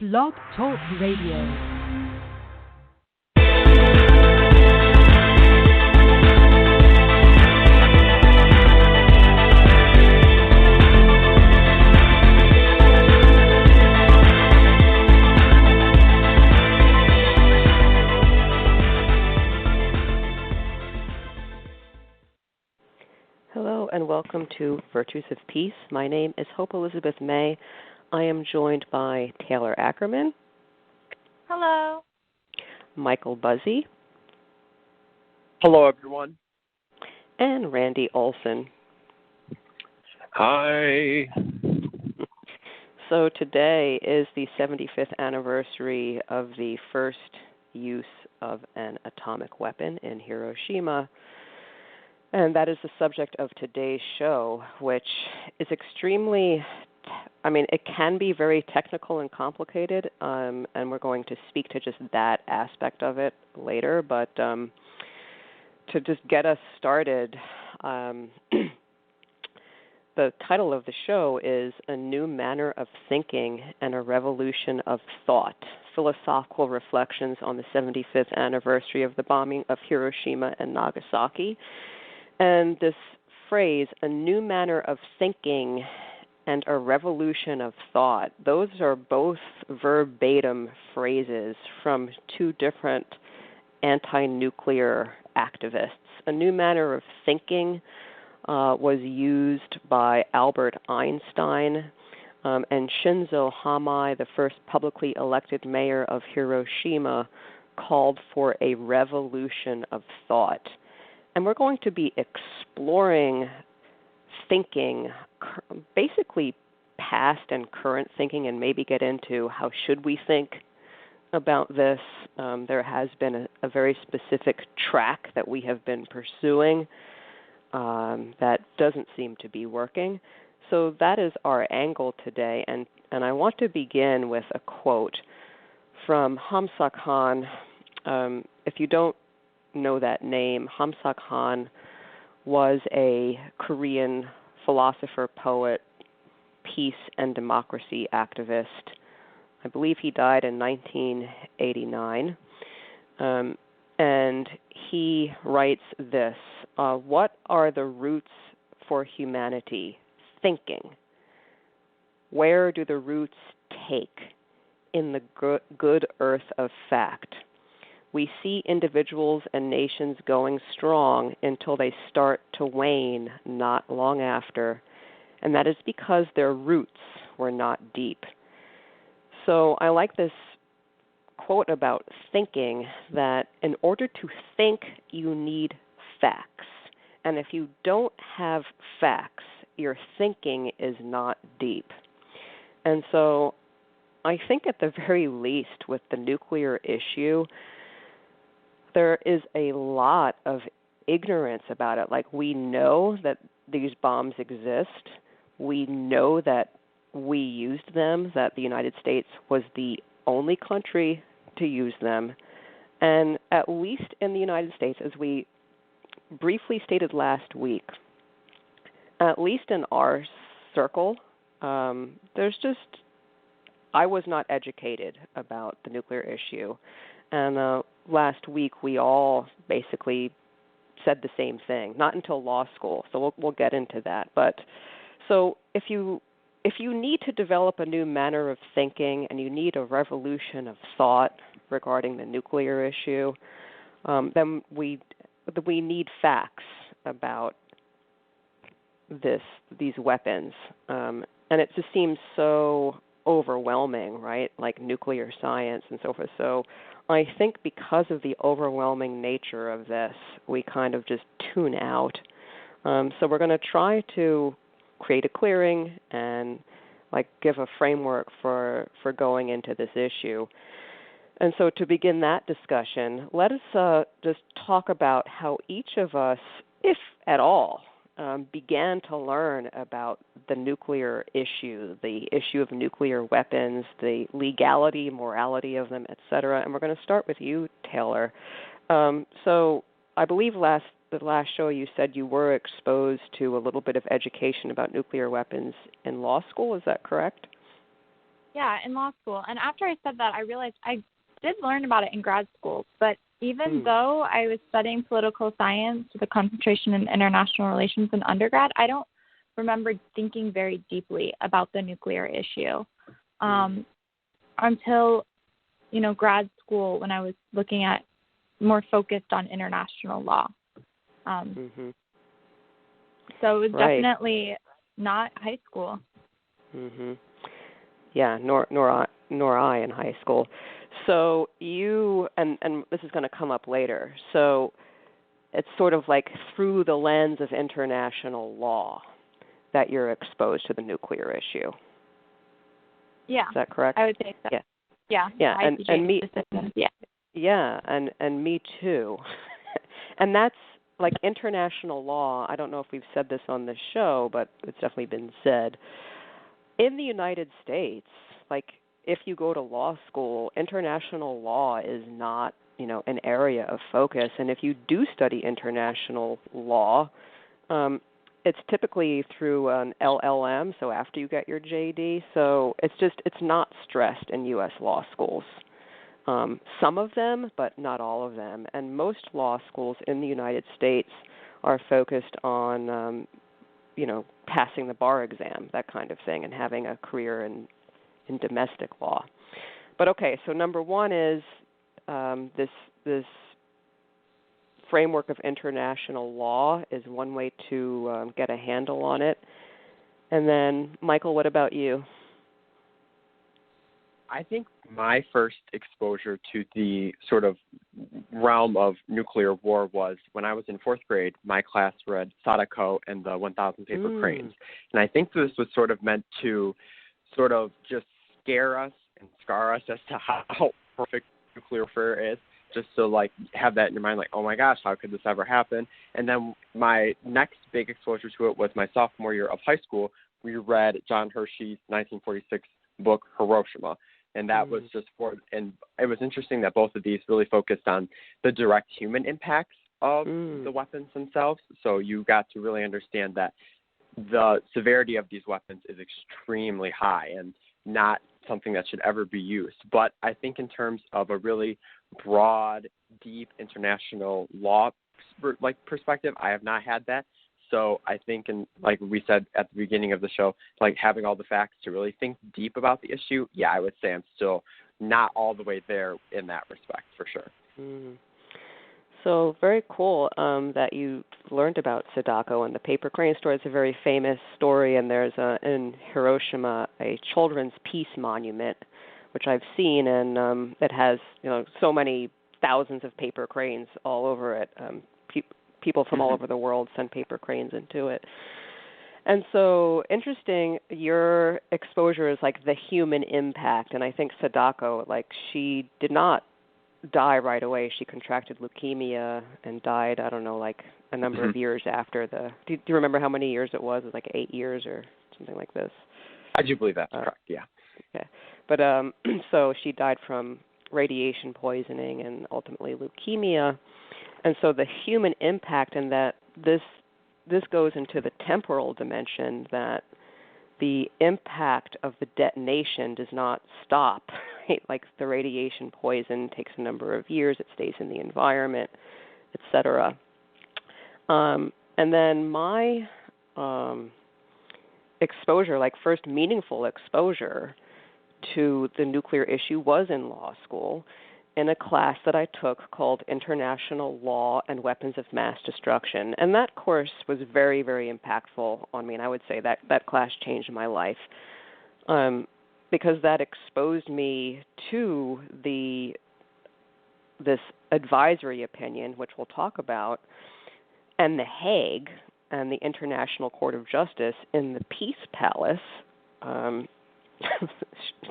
Blog Talk Radio. Hello and welcome to Virtues of Peace. My name is Hope Elizabeth May. I am joined by Taylor Ackerman. Hello. Michael Buzzy. Hello, everyone. And Randy Olson. Hi. So today is the 75th anniversary of the first use of an atomic weapon in Hiroshima. And that is the subject of today's show, which is extremely, it can be very technical and complicated, and we're going to speak to just that aspect of it later. But to just get us started, the title of the show is A New Manner of Thinking and a Revolution of Thought, Philosophical Reflections on the 75th Anniversary of the Bombing of Hiroshima and Nagasaki. And this phrase, a new manner of thinking and a revolution of thought, those are both verbatim phrases from two different anti-nuclear activists. A new manner of thinking was used by Albert Einstein, and Shinzo Hamai, the first publicly elected mayor of Hiroshima, called for a revolution of thought. And we're going to be exploring thinking, basically past and current thinking, and maybe get into how should we think about this. There has been a very specific track that we have been pursuing that doesn't seem to be working. So that is our angle today, and I want to begin with a quote from Hamsa Khan. If you don't know that name, Hamsa Khan was a Korean philosopher, poet, peace and democracy activist. I believe he died in 1989. And he writes this, what are the roots for humanity? Thinking. Where do the roots take? In the good earth of fact. We see individuals and nations going strong until they start to wane not long after, and that is because their roots were not deep. So I like this quote about thinking, that in order to think, you need facts. And if you don't have facts, your thinking is not deep. And so I think at the very least with the nuclear issue, there is a lot of ignorance about it. Like, we know that these bombs exist. We know that we used them, that the United States was the only country to use them. And at least in the United States, as we briefly stated last week, at least in our circle, I was not educated about the nuclear issue. And last week we all basically said the same thing, not until law school. So we'll get into that. But so if you need to develop a new manner of thinking and you need a revolution of thought regarding the nuclear issue, then we need facts about these weapons. And it just seems so overwhelming, right? Like nuclear science and so forth. So I think because of the overwhelming nature of this, we kind of just tune out. So we're going to try to create a clearing and give a framework for going into this issue. And so to begin that discussion, let us just talk about how each of us, if at all, began to learn about the nuclear issue, the issue of nuclear weapons, the legality, morality of them, etc. And we're going to start with you, Taylor. So I believe the last show you said you were exposed to a little bit of education about nuclear weapons in law school. Is that correct? Yeah, in law school. And after I said that, I realized I did learn about it in grad school. But even though I was studying political science with a concentration in international relations in undergrad, I don't remember thinking very deeply about the nuclear issue until, grad school, when I was looking at more focused on international law. So it was definitely not high school. Yeah, nor I in high school. So you, and this is going to come up later, so it's sort of like through the lens of international law that you're exposed to the nuclear issue. Yeah. Is that correct? I would say so. Yeah. Yeah, and me. Yeah. Yeah, and me too. And that's like international law. I don't know if we've said this on the show, but it's definitely been said. In the United States, like if you go to law school, international law is not, an area of focus. And if you do study international law, it's typically through an LLM, so after you get your JD. So it's not stressed in U.S. law schools. Some of them, but not all of them. And most law schools in the United States are focused on, passing the bar exam, that kind of thing, and having a career in domestic law. But okay, so number one is this framework of international law is one way to get a handle on it. And then, Michael, what about you? I think my first exposure to the sort of realm of nuclear war was when I was in fourth grade. My class read Sadako and the 1,000 Paper Cranes. And I think this was sort of meant to sort of just scare us and scar us as to how perfect nuclear warfare is, just to, like, have that in your mind, like, oh, my gosh, how could this ever happen? And then my next big exposure to it was my sophomore year of high school. We read John Hershey's 1946 book, Hiroshima. And that was just and it was interesting that both of these really focused on the direct human impacts of the weapons themselves. So you got to really understand that the severity of these weapons is extremely high and not something that should ever be used. But I think in terms of a really broad, deep international law perspective, I have not had that. So I think, and like we said at the beginning of the show, like having all the facts to really think deep about the issue, I would say I'm still not all the way there in that respect, for sure. So very cool that you learned about Sadako and the paper crane story. It's a very famous story, and there's in Hiroshima a children's peace monument, which I've seen, and it has so many thousands of paper cranes all over it. People from all over the world send paper cranes into it. And so, interesting, your exposure is like the human impact. And I think Sadako, like, she did not die right away. She contracted leukemia and died, I don't know, like a number of years after do you remember how many years it was? It was like 8 years or something like this. I do believe that's correct, yeah. Okay. But so she died from radiation poisoning and ultimately leukemia. And so the human impact, and that this goes into the temporal dimension, that the impact of the detonation does not stop, right? Like the radiation poison takes a number of years, it stays in the environment, et cetera. And then my exposure, like first meaningful exposure to the nuclear issue was in law school, in a class that I took called International Law and Weapons of Mass Destruction. And that course was very, very impactful on me. And I would say that class changed my life because that exposed me to this advisory opinion, which we'll talk about, and The Hague and the International Court of Justice in the Peace Palace.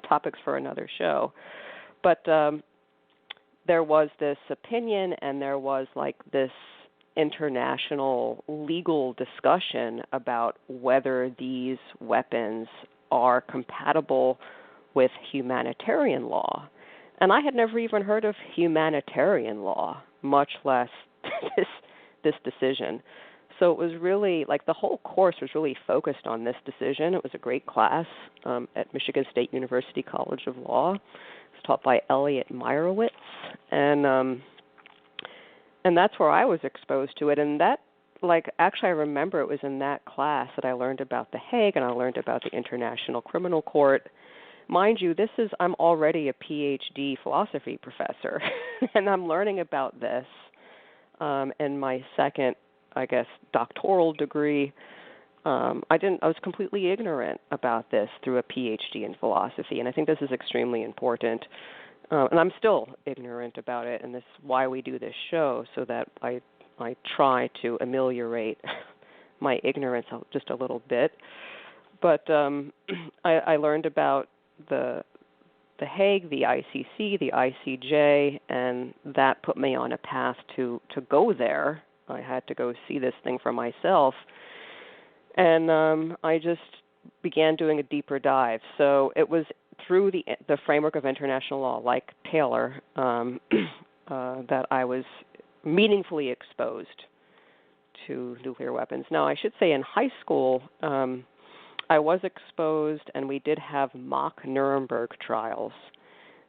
Topics for another show. But there was this opinion, and there was like this international legal discussion about whether these weapons are compatible with humanitarian law. And I had never even heard of humanitarian law, much less this decision. So it was really, like, the whole course was really focused on this decision. It was a great class at Michigan State University College of Law. It was taught by Elliot Mayorial, and that's where I was exposed to it. And that, like, actually I remember it was in that class that I learned about The Hague and I learned about the International Criminal Court. Mind you, I'm already a PhD philosophy professor, and I'm learning about this in my second, I guess, doctoral degree. I was completely ignorant about this through a PhD in philosophy, and I think this is extremely important. And I'm still ignorant about it, and this is why we do this show, so that I try to ameliorate my ignorance just a little bit. But I learned about the Hague, the ICC, the ICJ, and that put me on a path to go there. I had to go see this thing for myself, and I just began doing a deeper dive. So it was through the framework of international law, like Taylor, that I was meaningfully exposed to nuclear weapons. Now, I should say in high school, I was exposed, and we did have mock Nuremberg trials,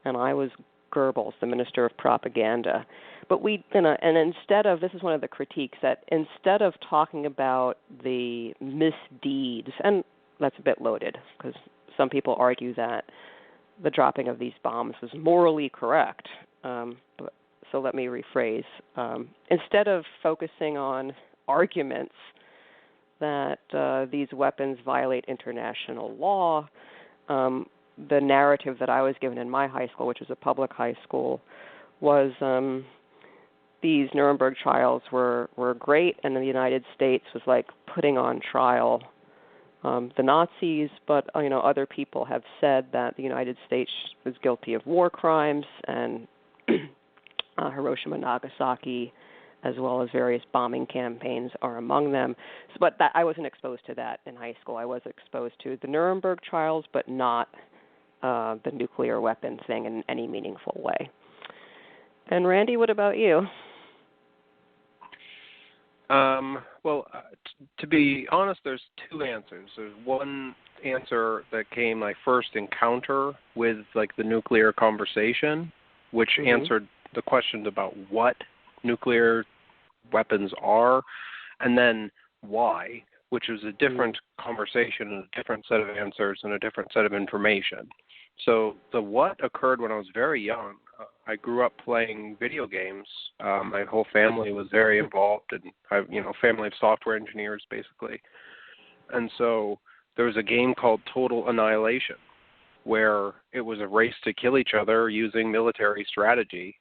and I was Goebbels, the Minister of Propaganda. But and instead of, this is one of the critiques, that instead of talking about the misdeeds, and that's a bit loaded, because some people argue that the dropping of these bombs was morally correct. So let me rephrase. Instead of focusing on arguments that these weapons violate international law, the narrative that I was given in my high school, which was a public high school, was these Nuremberg trials were great, and the United States was like putting on trial the Nazis, but other people have said that the United States was guilty of war crimes, and Hiroshima and Nagasaki, as well as various bombing campaigns, are among them. But I wasn't exposed to that in high school. I was exposed to the Nuremberg trials, but not the nuclear weapon thing in any meaningful way. And Randy, what about you? Well, to be honest, there's two answers. There's one answer that came my first encounter with like the nuclear conversation, which answered the questions about what nuclear weapons are, and then why, which was a different conversation and a different set of answers and a different set of information. So the what occurred when I was very young. I grew up playing video games. My whole family was very involved, and family of software engineers basically. And so there was a game called Total Annihilation, where it was a race to kill each other using military strategy,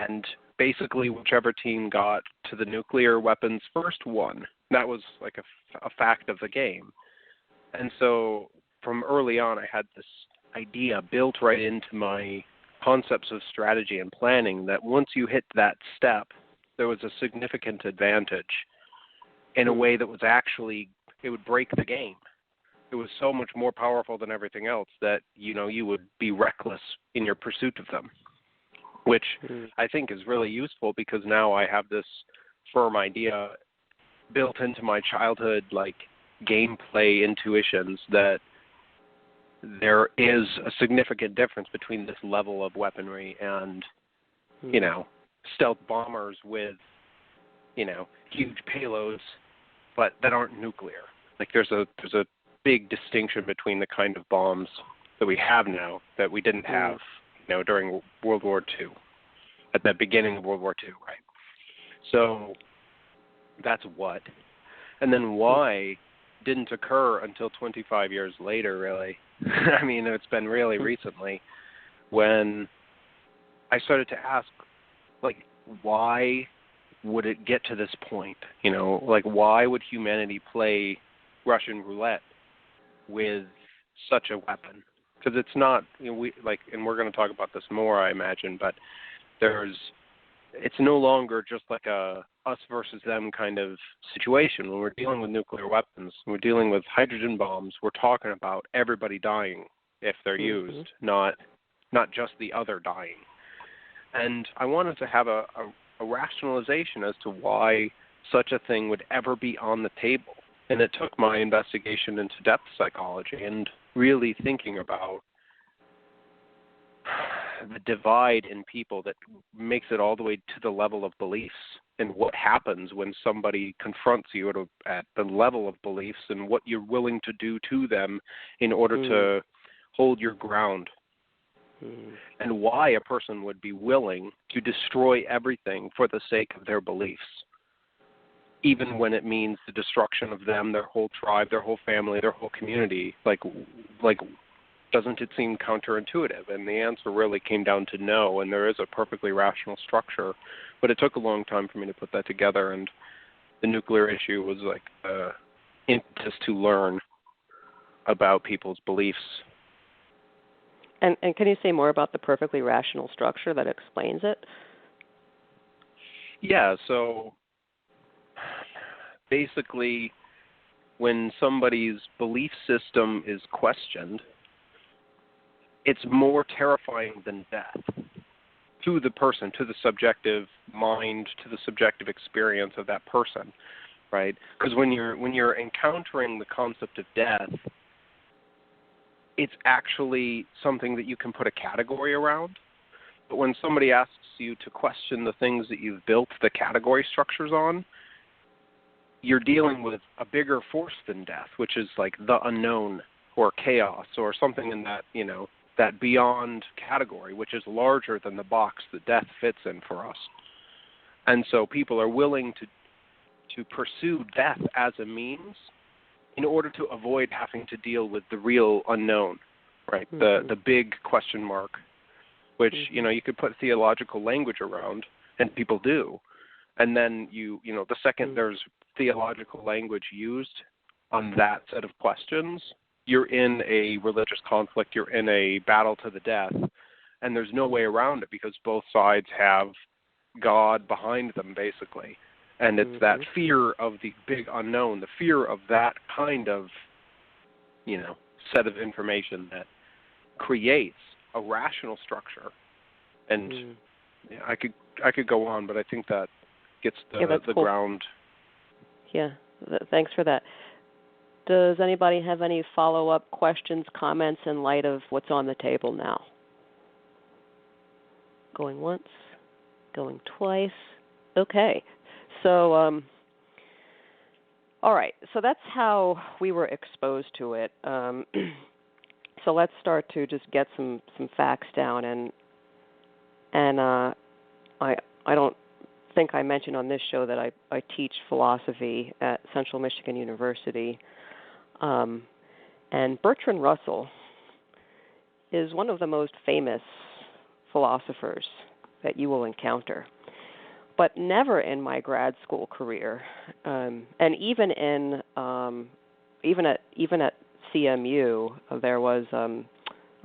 and basically whichever team got to the nuclear weapons first won. That was like a fact of the game. And so from early on, I had this idea built right into my concepts of strategy and planning that once you hit that step, there was a significant advantage in a way that was actually, it would break the game. It was so much more powerful than everything else that, you would be reckless in your pursuit of them, which I think is really useful because now I have this firm idea built into my childhood, like gameplay intuitions, that there is a significant difference between this level of weaponry and, stealth bombers with, huge payloads, but that aren't nuclear. Like there's a big distinction between the kind of bombs that we have now that we didn't have, during World War II, at the beginning of World War II, right? So that's what. And then why didn't occur until 25 years later, really. I mean, it's been really recently when I started to ask, like, why would it get to this point? Like, why would humanity play Russian roulette with such a weapon? Because it's not, and we're going to talk about this more, I imagine, but it's no longer just like a us versus them kind of situation. When we're dealing with nuclear weapons, when we're dealing with hydrogen bombs, we're talking about everybody dying if they're used, not just the other dying. And I wanted to have a rationalization as to why such a thing would ever be on the table. And it took my investigation into depth psychology and really thinking about the divide in people that makes it all the way to the level of beliefs, and what happens when somebody confronts you at the level of beliefs, and what you're willing to do to them in order to hold your ground, and why a person would be willing to destroy everything for the sake of their beliefs, even when it means the destruction of them, their whole tribe, their whole family, their whole community. Like doesn't it seem counterintuitive? And the answer really came down to no, and there is a perfectly rational structure. But it took a long time for me to put that together, and the nuclear issue was like impetus to learn about people's beliefs. And can you say more about the perfectly rational structure that explains it? Yeah, so basically when somebody's belief system is questioned, it's more terrifying than death to the person, to the subjective mind, to the subjective experience of that person, right? Because when you're encountering the concept of death, it's actually something that you can put a category around. But when somebody asks you to question the things that you've built the category structures on, you're dealing with a bigger force than death, which is like the unknown or chaos or something in that, that beyond category, which is larger than the box that death fits in for us. And so people are willing to pursue death as a means in order to avoid having to deal with the real unknown, right? The big question mark, which, you could put theological language around, and people do. And then the second there's theological language used on that set of questions, you're in a religious conflict, you're in a battle to the death, and there's no way around it because both sides have God behind them, basically. And it's that fear of the big unknown, the fear of that kind of, set of information that creates a rational structure. And I could go on, but I think that gets the cool. ground. Yeah, thanks for that. Does anybody have any follow-up questions, comments in light of what's on the table now? Going once, going twice. Okay. So, all right. So that's how we were exposed to it. So let's start to just get some facts down. And I don't think I mentioned on this show that I teach philosophy at Central Michigan University. And Bertrand Russell is one of the most famous philosophers that you will encounter. But never in my grad school career, and even at CMU, there was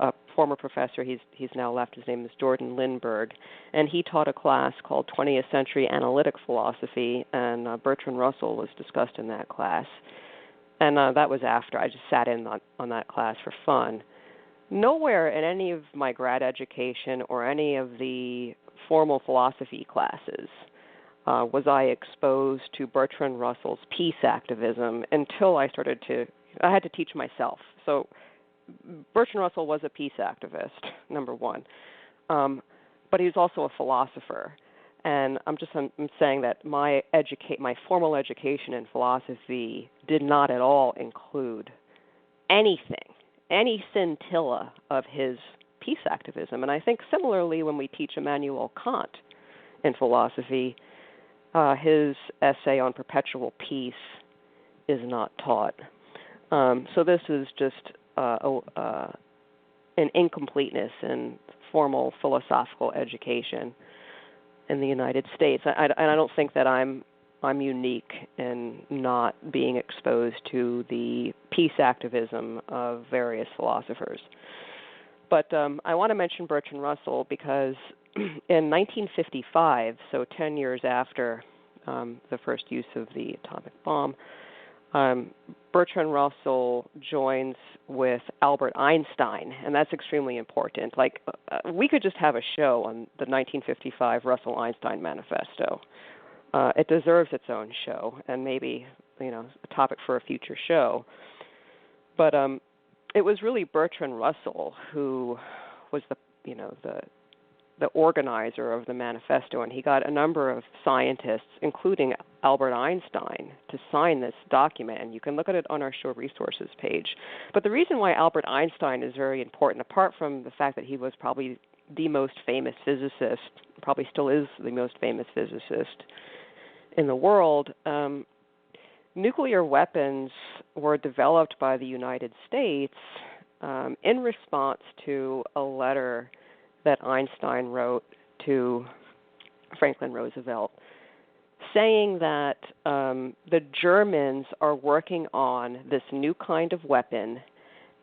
a former professor. He's now left. His name is Jordan Lindbergh, and he taught a class called 20th Century Analytic Philosophy, and Bertrand Russell was discussed in that class. And that was after I just sat in on that class for fun. Nowhere in any of my grad education or any of the formal philosophy classes was I exposed to Bertrand Russell's peace activism until I had to teach myself. So Bertrand Russell was a peace activist, number one. But he was also a philosopher. And I'm saying that my formal education in philosophy did not at all include any scintilla of his peace activism. And I think similarly when we teach Immanuel Kant in philosophy, his essay on perpetual peace is not taught. So this is just an incompleteness in formal philosophical education in the United States. I don't think that I'm unique in not being exposed to the peace activism of various philosophers. But I want to mention Bertrand Russell because in 1955, so 10 years after the first use of the atomic bomb, Bertrand Russell joins with Albert Einstein, and that's extremely important. Like, we could just have a show on the 1955 Russell-Einstein Manifesto. it deserves its own show, and maybe a topic for a future show. But it was really Bertrand Russell who was the organizer of the manifesto, and he got a number of scientists, including Albert Einstein, to sign this document, and you can look at it on our show resources page. But the reason why Albert Einstein is very important, apart from the fact that he was probably the most famous physicist, probably still is the most famous physicist in the world, nuclear weapons were developed by the United States in response to a letter that Einstein wrote to Franklin Roosevelt, saying that the Germans are working on this new kind of weapon,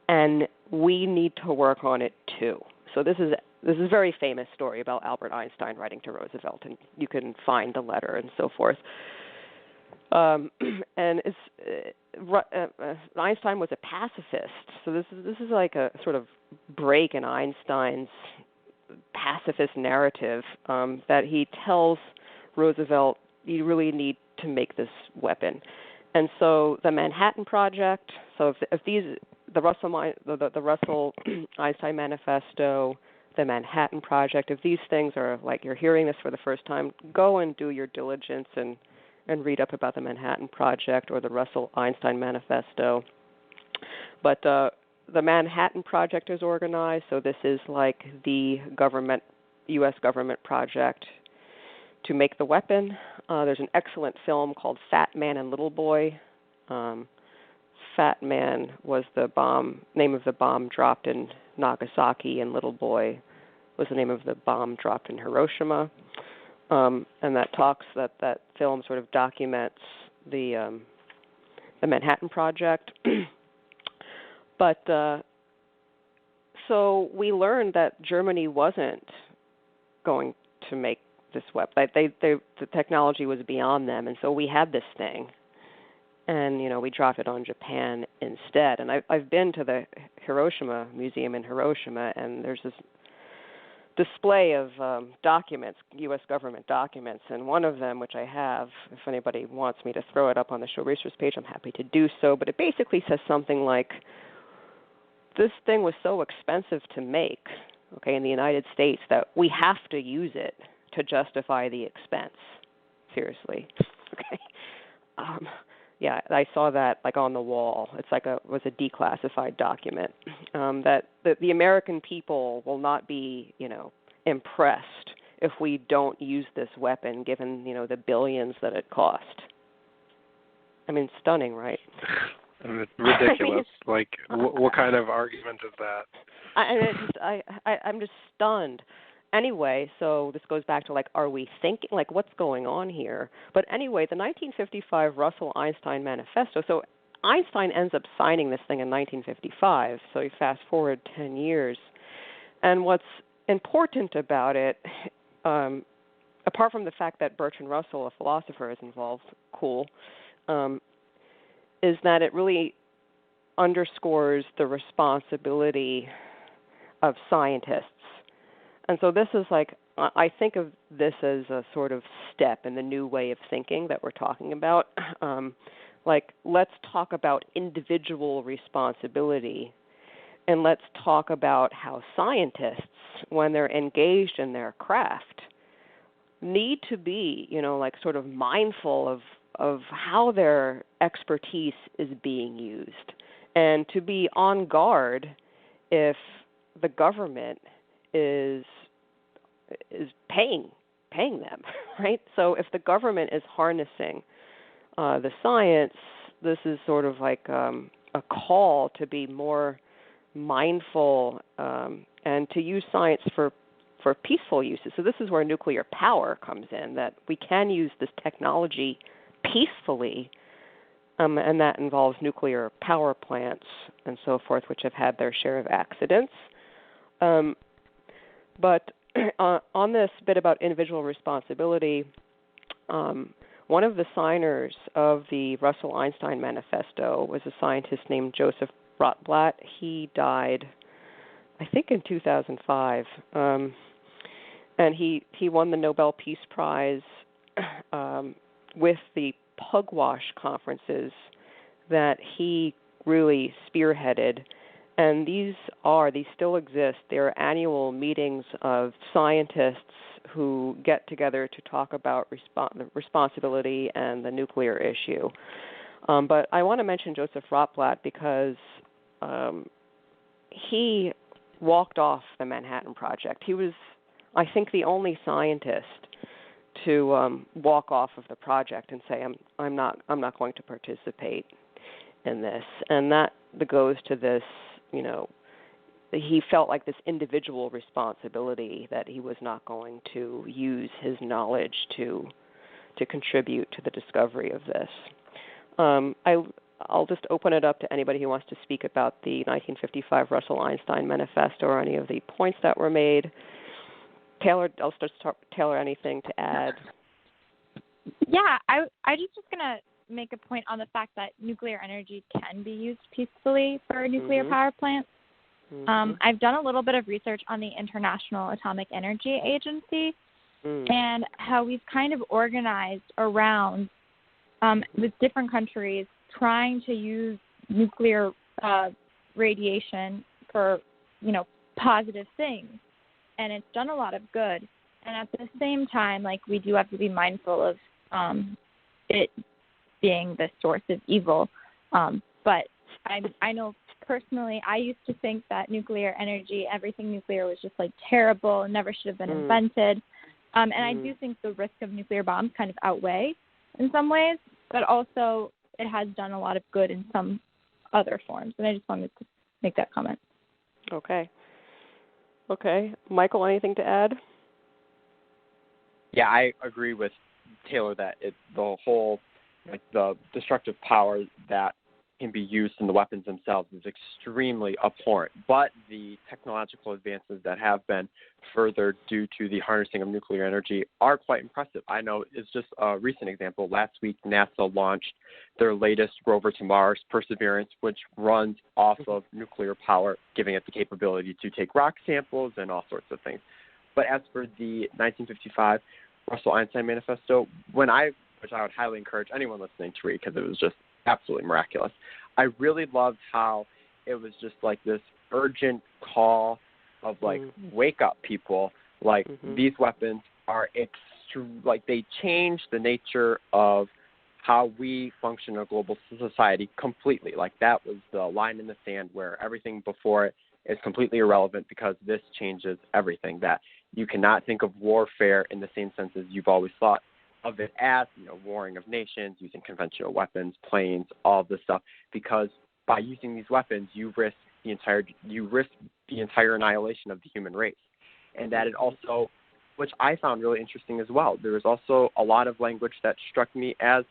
and we need to work on it too. So this is a very famous story about Albert Einstein writing to Roosevelt, and you can find the letter and so forth. And Einstein was a pacifist, so this is like a sort of break in Einstein's pacifist narrative, that he tells Roosevelt, you really need to make this weapon. And so the Manhattan Project, so if the Russell Einstein Manifesto, the Manhattan Project, if these things are like you're hearing this for the first time, go and do your diligence and read up about the Manhattan Project or the Russell Einstein Manifesto. But the Manhattan Project is organized, so this is like the U.S. government project to make the weapon. There's an excellent film called Fat Man and Little Boy. Fat Man was the name of the bomb dropped in Nagasaki, and Little Boy was the name of the bomb dropped in Hiroshima. And that film sort of documents the Manhattan Project. But so we learned that Germany wasn't going to make this weapon. The technology was beyond them, and so we had this thing, and we dropped it on Japan instead. And I've been to the Hiroshima Museum in Hiroshima, and there's this display of documents, U.S. government documents, and one of them, which I have, if anybody wants me to throw it up on the show resource page, I'm happy to do so. But it basically says something like, this thing was so expensive to make, in the United States, that we have to use it to justify the expense. Seriously. Yeah, I saw that on the wall. It's was a declassified document. That the American people will not be, impressed if we don't use this weapon, given, the billions that it cost. I mean, stunning, right? Ridiculous. What kind of argument is that? I'm just stunned. Anyway, so this goes back to are we thinking, what's going on here? But anyway, the 1955 Russell Einstein Manifesto. So Einstein ends up signing this thing in 1955. So you fast forward 10 years, and what's important about it, apart from the fact that Bertrand Russell, a philosopher, is involved, cool. Is that it really underscores the responsibility of scientists. And so this is I think of this as a sort of step in the new way of thinking that we're talking about. Let's talk about individual responsibility, and let's talk about how scientists, when they're engaged in their craft, need to be, sort of mindful of how their expertise is being used, and to be on guard if the government is paying them, right? So if the government is harnessing the science, this is sort of a call to be more mindful and to use science for peaceful uses. So this is where nuclear power comes in, that we can use this technology peacefully, and that involves nuclear power plants and so forth, which have had their share of accidents. But on this bit about individual responsibility, one of the signers of the Russell Einstein Manifesto was a scientist named Joseph Rotblat. He died, I think, in 2005. And he won the Nobel Peace Prize. with the Pugwash conferences that he really spearheaded. And these still exist. They're annual meetings of scientists who get together to talk about responsibility and the nuclear issue. But I want to mention Joseph Rotblat because he walked off the Manhattan Project. He was, I think, the only scientist to walk off of the project and say, I'm not going to participate in this. And that goes to this, he felt like this individual responsibility that he was not going to use his knowledge to contribute to the discovery of this. I'll just open it up to anybody who wants to speak about the 1955 Russell-Einstein Manifesto or any of the points that were made. Taylor, I'll start. Taylor, anything to add? Yeah, I just was going to make a point on the fact that nuclear energy can be used peacefully for nuclear power plants. I've done a little bit of research on the International Atomic Energy Agency and how we've kind of organized around with different countries trying to use nuclear radiation for, positive things. And it's done a lot of good. And at the same time, we do have to be mindful of it being the source of evil. But I know personally, I used to think that nuclear energy, everything nuclear was just terrible and never should have been invented. And I do think the risk of nuclear bombs kind of outweigh in some ways, but also it has done a lot of good in some other forms. And I just wanted to make that comment. Okay. Michael, anything to add? Yeah, I agree with Taylor that the whole, the destructive power that can be used in the weapons themselves is extremely abhorrent. But the technological advances that have been furthered due to the harnessing of nuclear energy are quite impressive. I know it's just a recent example. Last week, NASA launched their latest rover to Mars, Perseverance, which runs off of nuclear power, giving it the capability to take rock samples and all sorts of things. But as for the 1955 Russell-Einstein Manifesto, which I would highly encourage anyone listening to read because it was just absolutely miraculous. I really loved how it was just this urgent call of wake up, people. These weapons are they change the nature of how we function in a global society completely. That was the line in the sand where everything before it is completely irrelevant because this changes everything. That you cannot think of warfare in the same sense as you've always thought of it as, warring of nations, using conventional weapons, planes, all this stuff, because by using these weapons, you risk the entire annihilation of the human race. And that it also, which I found really interesting as well, there was also a lot of language that struck me as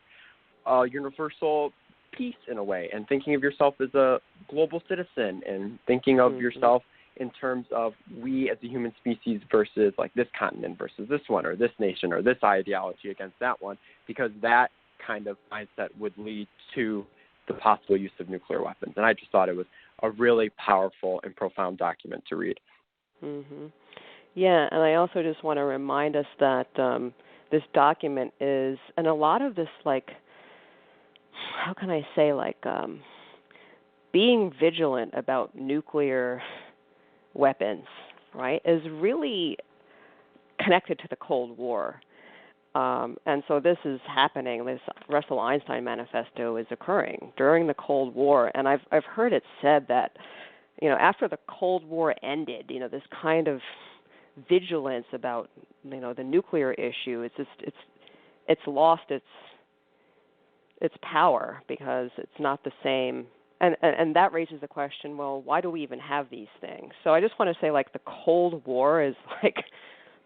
a universal peace in a way, and thinking of yourself as a global citizen and thinking of yourself in terms of we as a human species versus this continent versus this one or this nation or this ideology against that one, because that kind of mindset would lead to the possible use of nuclear weapons. And I just thought it was a really powerful and profound document to read. Yeah, and I also just want to remind us that this document is, and a lot of this, how can I say, being vigilant about nuclear weapons, right, is really connected to the Cold War. And so this is happening. This Russell-Einstein Manifesto is occurring during the Cold War. And I've heard it said that, after the Cold War ended, this kind of vigilance about, the nuclear issue, it's lost its power because it's not the same. And that raises the question, well, why do we even have these things? So I just want to say, the Cold War is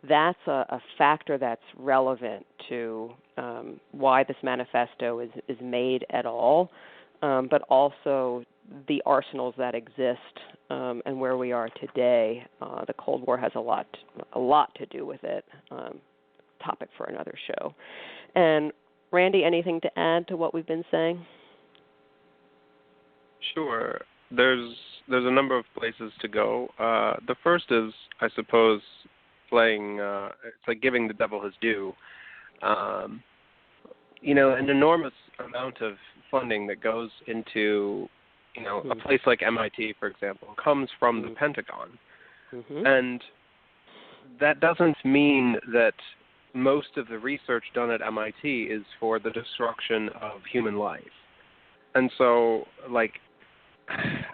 that's a factor that's relevant to why this manifesto is made at all, but also the arsenals that exist and where we are today. The Cold War has a lot to do with it. Topic for another show. And Randy, anything to add to what we've been saying? Sure. There's a number of places to go. The first is, I suppose, playing. It's giving the devil his due. an enormous amount of funding that goes into, a place like MIT, for example, comes from the Pentagon. And that doesn't mean that most of the research done at MIT is for the destruction of human life. And so,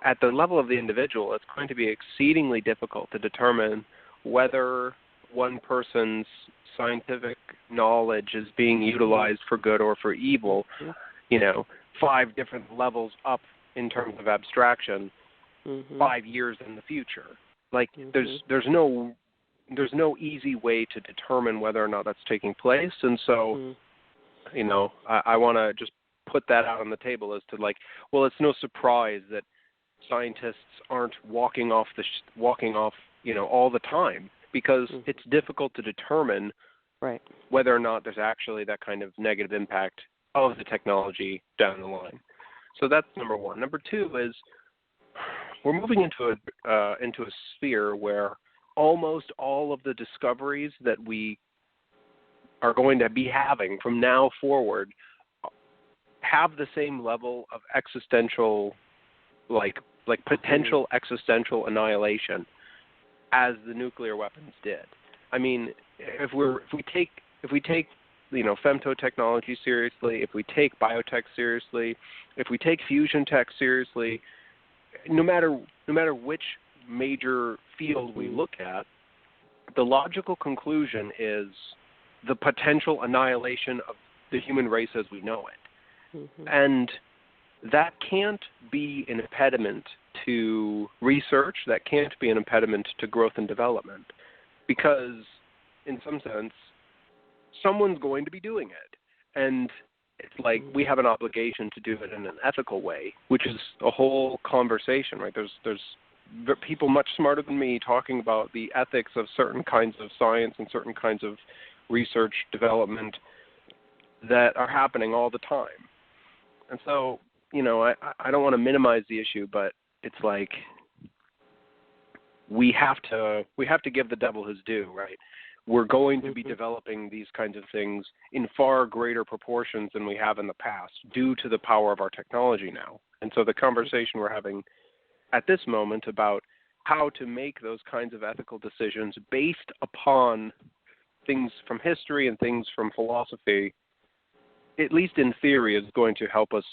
at the level of the individual, it's going to be exceedingly difficult to determine whether one person's scientific knowledge is being utilized for good or for evil, 5 different levels up in terms of abstraction, 5 years in the future. There's no easy way to determine whether or not that's taking place. And so, I want to just put that out on the table as to it's no surprise that scientists aren't walking off all the time, because it's difficult to determine whether or not there's actually that kind of negative impact of the technology down the line. So that's number one. Number two is we're moving into a sphere where almost all of the discoveries that we are going to be having from now forward have the same level of existential, potential existential annihilation as the nuclear weapons did. I mean, if we take femtotechnology seriously, if we take biotech seriously, if we take fusion tech seriously, no matter which major field we look at, the logical conclusion is the potential annihilation of the human race as we know it. And that can't be an impediment to research, that can't be an impediment to growth and development, because in some sense, someone's going to be doing it. And it's we have an obligation to do it in an ethical way, which is a whole conversation, right? There's people much smarter than me talking about the ethics of certain kinds of science and certain kinds of research development that are happening all the time. And so, I don't want to minimize the issue, but it's we have to give the devil his due, right? We're going to be developing these kinds of things in far greater proportions than we have in the past due to the power of our technology now. And so the conversation we're having at this moment about how to make those kinds of ethical decisions based upon things from history and things from philosophy, at least in theory, is going to help us,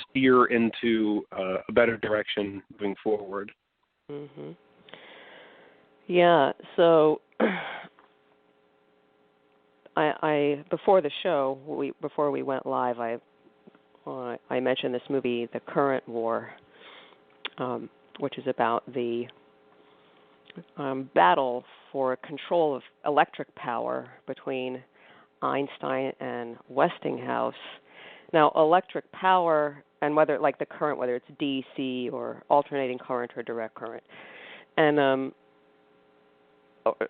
steer into a better direction moving forward. Yeah. So, I before the show, before we went live, I mentioned this movie, The Current War, which is about the battle for control of electric power between Einstein and Westinghouse. Now, electric power, and whether the current, whether it's DC or alternating current or direct current, and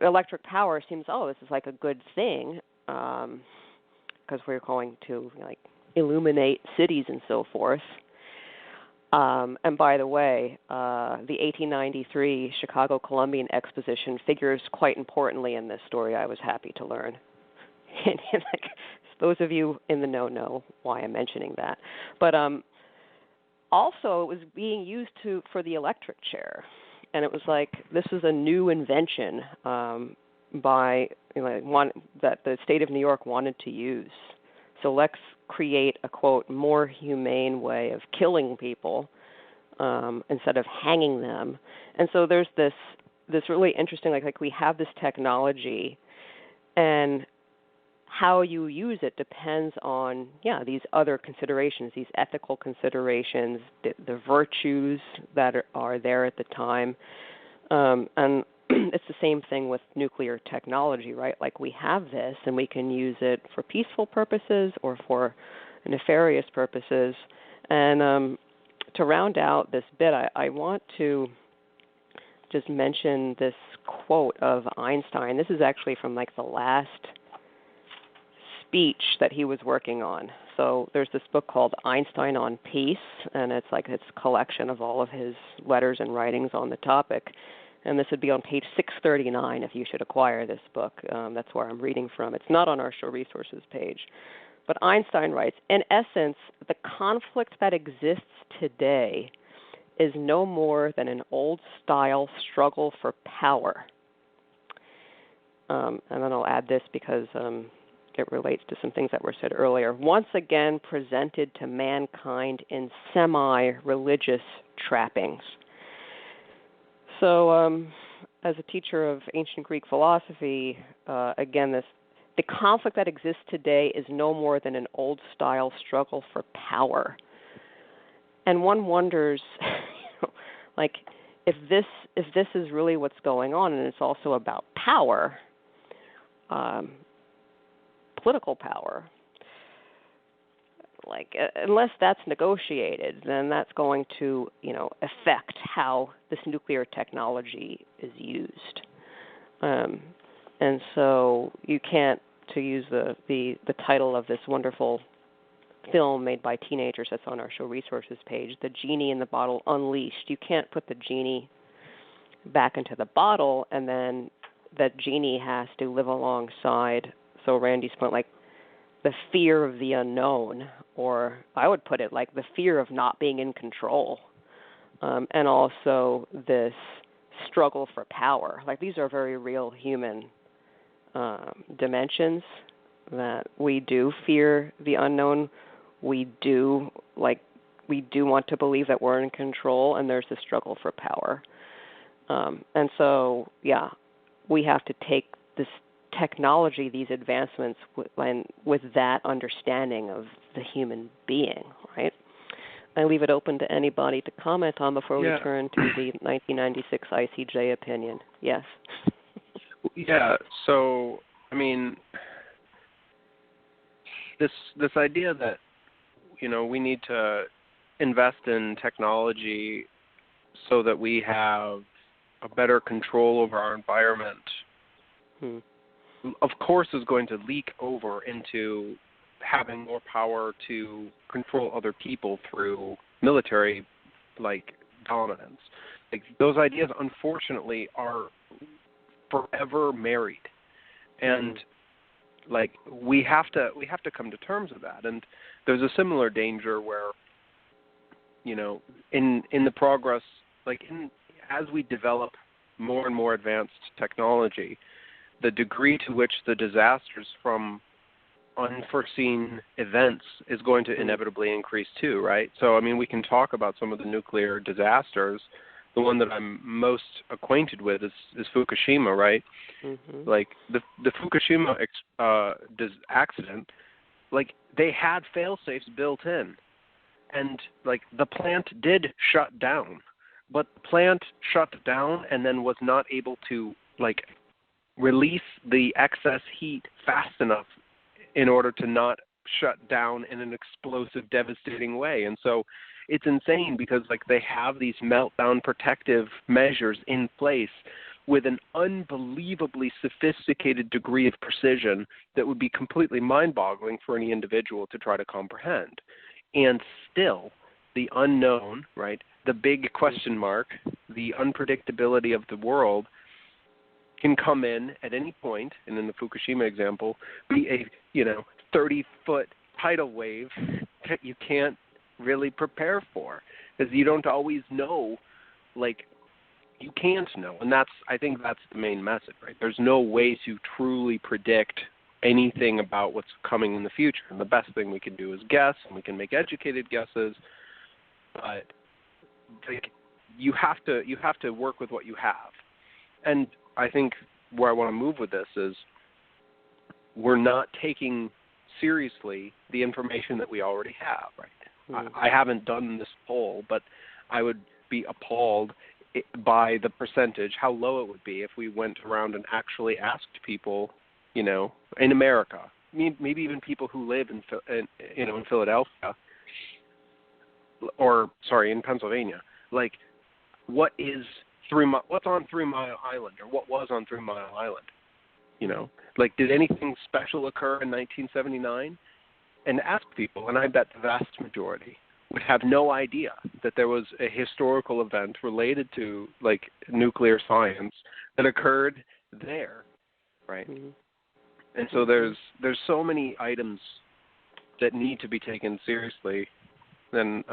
electric power seems, this is a good thing, because we're going to illuminate cities and so forth. And by the way, the 1893 Chicago Columbian Exposition figures quite importantly in this story, I was happy to learn. And those of you in the know why I'm mentioning that. But also, it was being used for the electric chair. And it was this is a new invention by that the state of New York wanted to use. So let's create a, quote, more humane way of killing people instead of hanging them. And so there's this really interesting, we have this technology, and how you use it depends on, these other considerations, these ethical considerations, the virtues that are there at the time. And it's the same thing with nuclear technology, right? We have this, and we can use it for peaceful purposes or for nefarious purposes. And to round out this bit, I want to just mention this quote of Einstein. This is actually from the last speech that he was working on. So there's this book called Einstein on Peace, and it's it's a collection of all of his letters and writings on the topic. And this would be on page 639 if you should acquire this book. That's where I'm reading from. It's not on our show resources page. But Einstein writes, in essence, the conflict that exists today is no more than an old-style struggle for power. And then I'll add this because it relates to some things that were said earlier. Once again presented to mankind in semi-religious trappings. So as a teacher of ancient Greek philosophy, again, the conflict that exists today is no more than an old-style struggle for power. And one wonders, like, if this is really what's going on, and it's also about power, political power, like, unless that's negotiated, then that's going to, affect how this nuclear technology is used. And so you can't, to use the title of this wonderful film made by teenagers that's on our show resources page, The Genie in the Bottle Unleashed. You can't put the genie back into the bottle and then that genie has to live alongside, so Randy's point, like the fear of the unknown, or I would put it like the fear of not being in control, and also this struggle for power. Like these are very real human dimensions, that we do fear the unknown. We do want to believe that we're in control, and there's a struggle for power. And so, yeah, we have to take this technology, these advancements, with that understanding of the human being, right? I leave it open to anybody to comment on before we turn to the 1996 ICJ opinion. Yes. Yeah, so, I mean, this idea that, we need to invest in technology so that we have a better control over our environment, of course, is going to leak over into having more power to control other people through military, dominance. Those ideas, unfortunately, are forever married, and we have to come to terms with that. And there's a similar danger where, in the progress, as we develop more and more advanced technology, the degree to which the disasters from unforeseen events is going to inevitably increase too, right? So, I mean, we can talk about some of the nuclear disasters. The one that I'm most acquainted with is Fukushima, right? Mm-hmm. The Fukushima accident, they had fail-safes built in, and the plant did shut down, but the plant shut down and then was not able to release the excess heat fast enough in order to not shut down in an explosive, devastating way. And so it's insane because they have these meltdown protective measures in place with an unbelievably sophisticated degree of precision that would be completely mind-boggling for any individual to try to comprehend. And still, the unknown, right, the big question mark, the unpredictability of the world can come in at any point, and in the Fukushima example, be a 30-foot tidal wave that you can't really prepare for, because you don't always know, you can't know. And I think that's the main message, right? There's no way to truly predict anything about what's coming in the future. And the best thing we can do is guess, and we can make educated guesses, but you have to work with what you have. And I think where I want to move with this is we're not taking seriously the information that we already have, right? I haven't done this poll, but I would be appalled by the percentage, how low it would be if we went around and actually asked people, in America, maybe even people who live in Philadelphia, in Pennsylvania, what's on 3 Mile Island, or what was on 3 Mile Island? Did anything special occur in 1979? And ask people, and I bet the vast majority would have no idea that there was a historical event related to nuclear science that occurred there, right? Mm-hmm. And so there's so many items that need to be taken seriously. And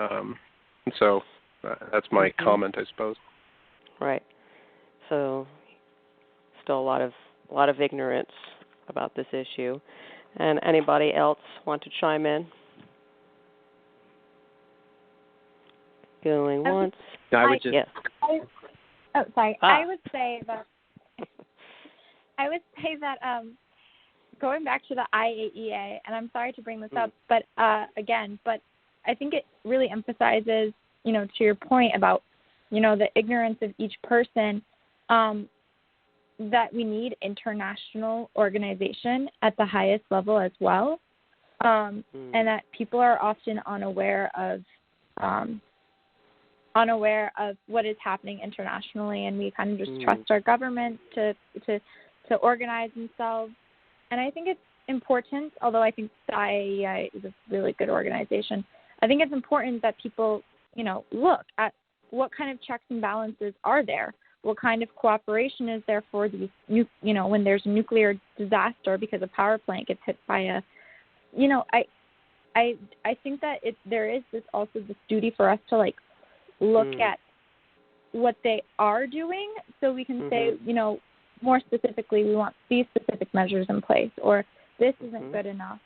so that's my comment, I suppose. Right. So still a lot of ignorance about this issue. And anybody else want to chime in? Going once. I would just. Yes. I would say that going back to the IAEA, and I'm sorry to bring this up, but I think it really emphasizes, to your point about, the ignorance of each person, that we need international organization at the highest level as well, and that people are often unaware of what is happening internationally, and we kind of just trust our government to organize themselves. And I think it's important, although I think the IAEA is a really good organization, I think it's important that people, look at what kind of checks and balances are there, what kind of cooperation is there for these, when there's a nuclear disaster because a power plant gets hit by a, I think that there is this duty for us to look at what they are doing, so we can say, more specifically, we want these specific measures in place, or this isn't good enough.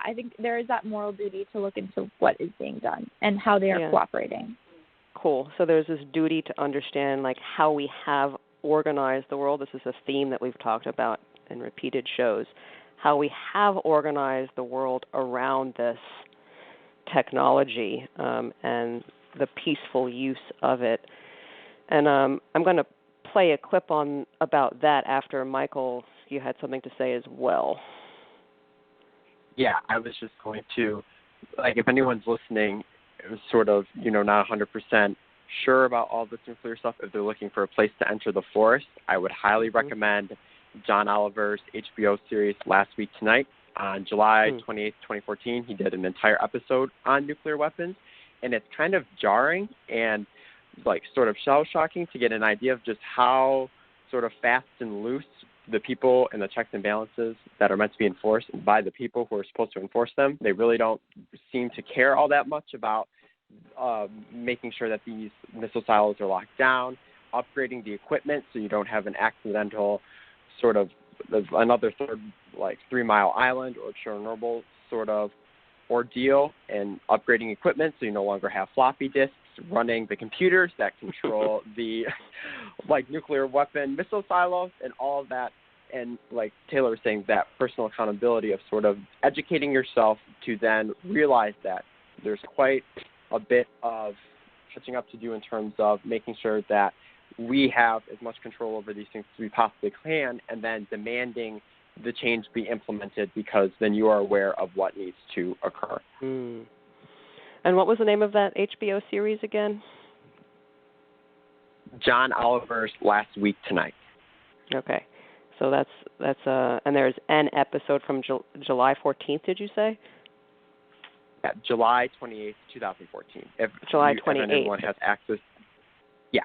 I think there is that moral duty to look into what is being done and how they are cooperating. Cool. So there's this duty to understand how we have organized the world. This is a theme that we've talked about in repeated shows, how we have organized the world around this technology and the peaceful use of it. And I'm going to play a clip about that after Michael, you had something to say as well. Yeah, I was just going to, if anyone's listening, it was sort of, not 100% sure about all this nuclear stuff, if they're looking for a place to enter the forest, I would highly recommend John Oliver's HBO series Last Week Tonight. On July 28th, 2014, he did an entire episode on nuclear weapons, and it's kind of jarring and sort of shell-shocking to get an idea of just how sort of fast and loose the people and the checks and balances that are meant to be enforced by the people who are supposed to enforce them. They really don't seem to care all that much about making sure that these missile silos are locked down, upgrading the equipment so you don't have an accidental sort of another third 3 Mile Island or Chernobyl sort of ordeal, and upgrading equipment so you no longer have floppy disks running the computers that control the nuclear weapon missile silos and all of that. And Taylor was saying, that personal accountability of sort of educating yourself to then realize that there's quite a bit of catching up to do in terms of making sure that we have as much control over these things as we possibly can, and then demanding the change be implemented, because then you are aware of what needs to occur. And what was the name of that HBO series again? John Oliver's Last Week Tonight. Okay. So that's and there's an episode from July 14th, did you say? Yeah, July 28th, 2014. July 28th. If anyone has access. Yeah.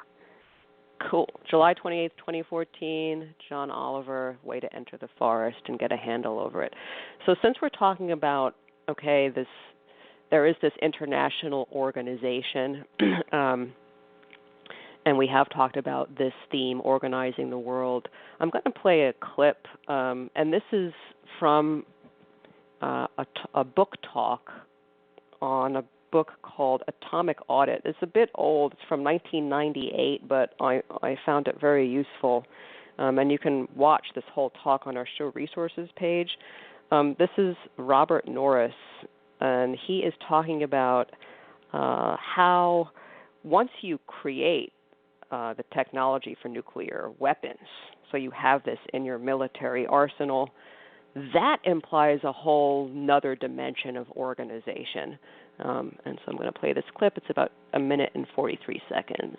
Cool. July 28th, 2014, John Oliver, Way to Enter the Forest and Get a Handle Over It. So since we're talking about, there is this international organization, and we have talked about this theme, organizing the world, I'm going to play a clip, and this is from a book talk on a book called Atomic Audit. It's a bit old. It's from 1998, but I found it very useful. And you can watch this whole talk on our show resources page. This is Robert Norris, and he is talking about how once you create the technology for nuclear weapons, so you have this in your military arsenal, that implies a whole nother dimension of organization. And so I'm going to play this clip. It's about 1 minute and 43 seconds.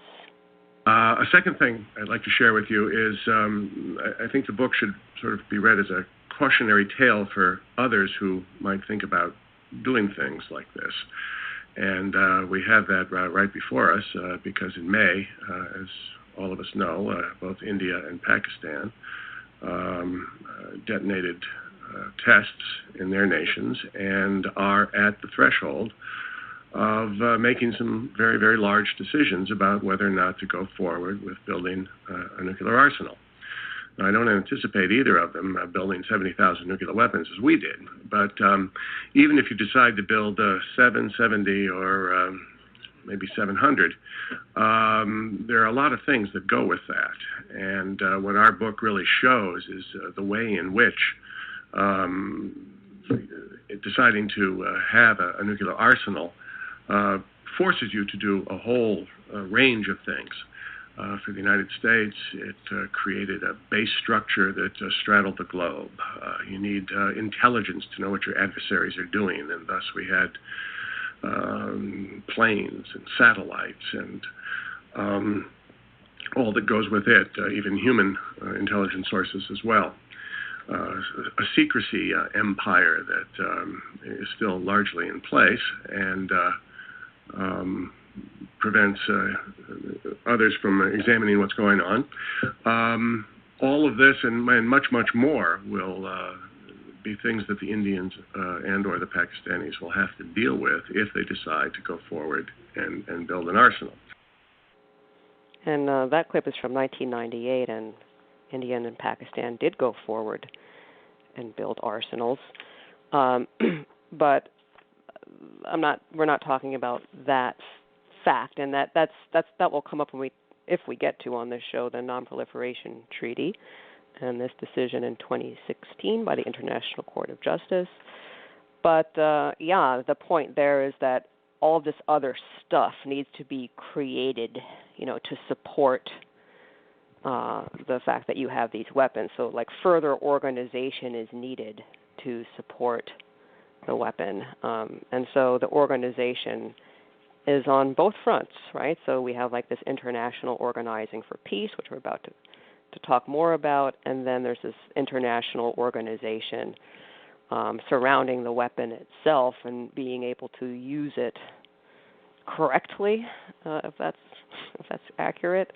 A second thing I'd like to share with you is I think the book should sort of be read as a cautionary tale for others who might think about doing things like this. And we have that right before us because in May, as all of us know, both India and Pakistan detonated tests in their nations and are at the threshold of making some very, very large decisions about whether or not to go forward with building a nuclear arsenal. Now, I don't anticipate either of them building 70,000 nuclear weapons as we did, but even if you decide to build 770 or maybe 700, there are a lot of things that go with that. And what our book really shows is the way in which deciding to have a nuclear arsenal forces you to do a whole range of things. For the United States, it created a base structure that straddled the globe. You need intelligence to know what your adversaries are doing, and thus we had planes and satellites and all that goes with it, even human intelligence sources as well. A secrecy empire that is still largely in place and prevents others from examining what's going on. All of this and much, much more will be things that the Indians and or the Pakistanis will have to deal with if they decide to go forward and build an arsenal. And that clip is from 1998, and India and Pakistan did go forward and build arsenals. But we're not talking about that fact, and that will come up if we get to on this show, the Non-Proliferation Treaty and this decision in 2016 by the International Court of Justice. But the point there is that all of this other stuff needs to be created, to support the fact that you have these weapons. So, like, further organization is needed to support the weapon, and so the organization is on both fronts, right? So we have like this international organizing for peace, which we're about to talk more about, and then there's this international organization surrounding the weapon itself and being able to use it correctly, if that's accurate.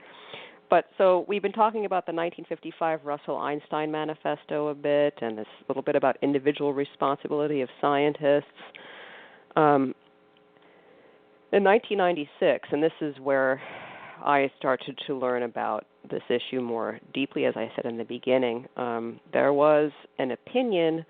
But so we've been talking about the 1955 Russell-Einstein Manifesto a bit, and this little bit about individual responsibility of scientists. In 1996, and this is where I started to learn about this issue more deeply, as I said in the beginning, there was an opinion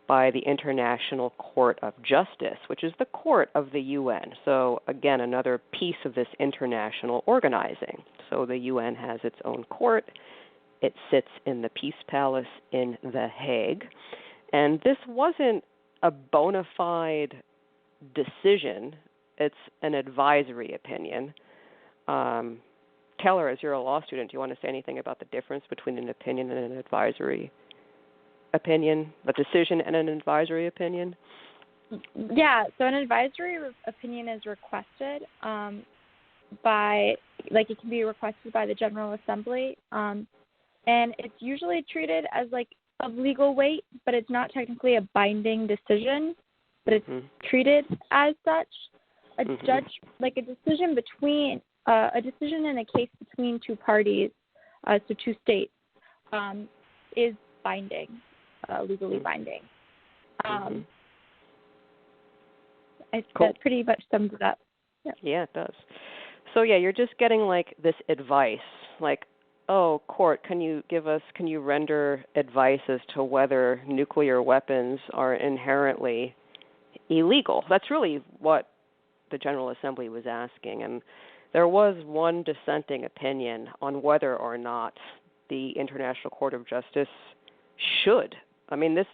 by the International Court of Justice, which is the court of the UN. So again, another piece of this international organizing. So the UN has its own court. It sits in the Peace Palace in The Hague. And this wasn't a bona fide decision. It's an advisory opinion. Keller, as you're a law student, do you want to say anything about the difference between an opinion and an advisory opinion, a decision and an advisory opinion? Yeah, so an advisory opinion is requested it can be requested by the General Assembly, and it's usually treated as like of legal weight, but it's not technically a binding decision, but it's treated as such. A decision in a case between two parties, so two states, is binding, legally binding. That pretty much sums it up. Yeah, it does. So you're just getting like this advice, like, oh, court, can you render advice as to whether nuclear weapons are inherently illegal? That's really what the General Assembly was asking, and there was one dissenting opinion on whether or not the International Court of Justice should. I mean, this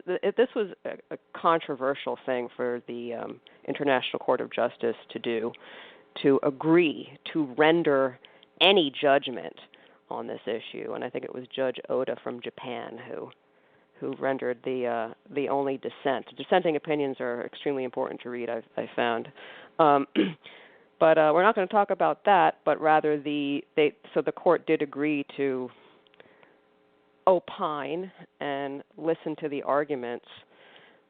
was a controversial thing for the International Court of Justice to do, to agree to render any judgment on this issue, and I think it was Judge Oda from Japan who rendered the only dissent. Dissenting opinions are extremely important to read, I found. But we're not going to talk about that, but rather the court did agree to opine and listen to the arguments.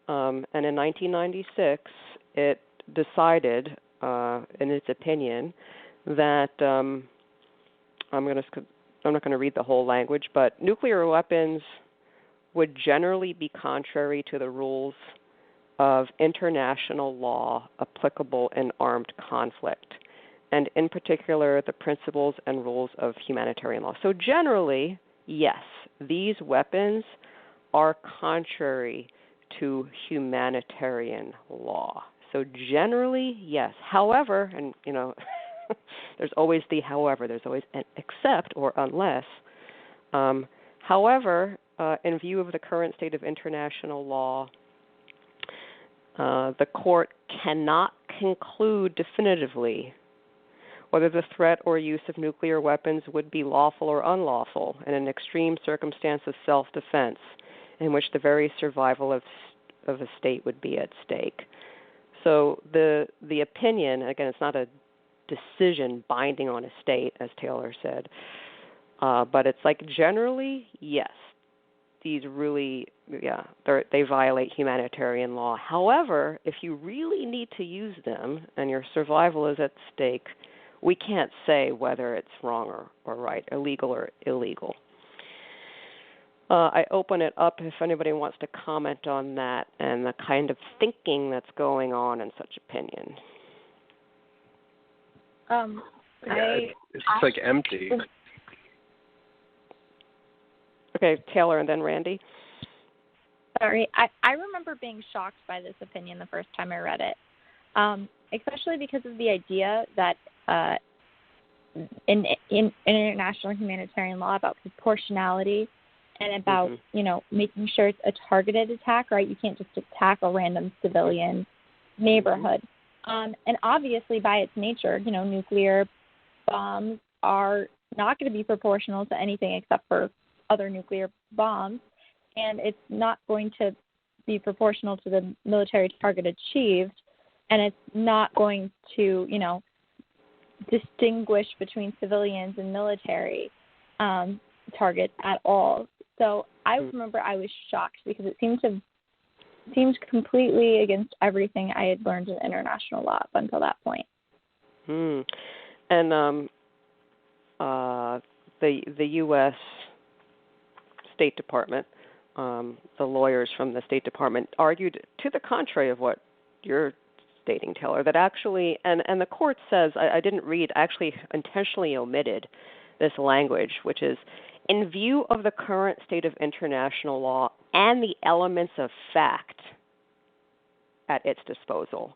And in 1996, it decided, in its opinion, that I'm not going to read the whole language, but nuclear weapons would generally be contrary to the rules of international law applicable in armed conflict, and in particular the principles and rules of humanitarian law. So generally, yes, these weapons are contrary to humanitarian law. So generally, yes. However, and there's always the however, there's always an except or unless. However, in view of the current state of international law, the court cannot conclude definitively whether the threat or use of nuclear weapons would be lawful or unlawful in an extreme circumstance of self-defense in which the very survival of a state would be at stake. So the opinion, again, it's not a decision binding on a state, as Taylor said, but it's like generally, yes, these really, they violate humanitarian law. However, if you really need to use them and your survival is at stake, we can't say whether it's wrong or right, illegal or illegal. I open it up if anybody wants to comment on that and the kind of thinking that's going on in such opinion. It's like empty. Okay, Taylor and then Randy. Sorry, I remember being shocked by this opinion the first time I read it, especially because of the idea that in international humanitarian law about proportionality and about, making sure it's a targeted attack, right? You can't just attack a random civilian neighborhood. And obviously by its nature, nuclear bombs are not going to be proportional to anything except for other nuclear bombs, and it's not going to be proportional to the military target achieved, and it's not going to, distinguish between civilians and military targets at all. So I remember I was shocked because it seemed completely against everything I had learned in international law up until that point. And the U.S. State Department, the lawyers from the State Department argued to the contrary of what you're stating, Taylor, that actually, and the court says, I didn't read, I actually intentionally omitted this language, which is, in view of the current state of international law and the elements of fact at its disposal.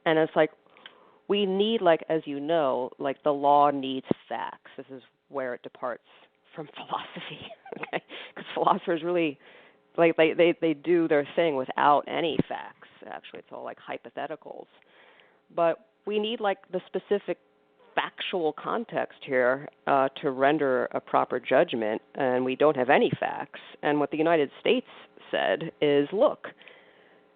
And it's like, we need, as you know, the law needs facts. This is where it departs from philosophy, okay? Because philosophers really, they do their thing without any facts. Actually, it's all hypotheticals. But we need the specific factual context here to render a proper judgment, and we don't have any facts. And what the United States said is, look,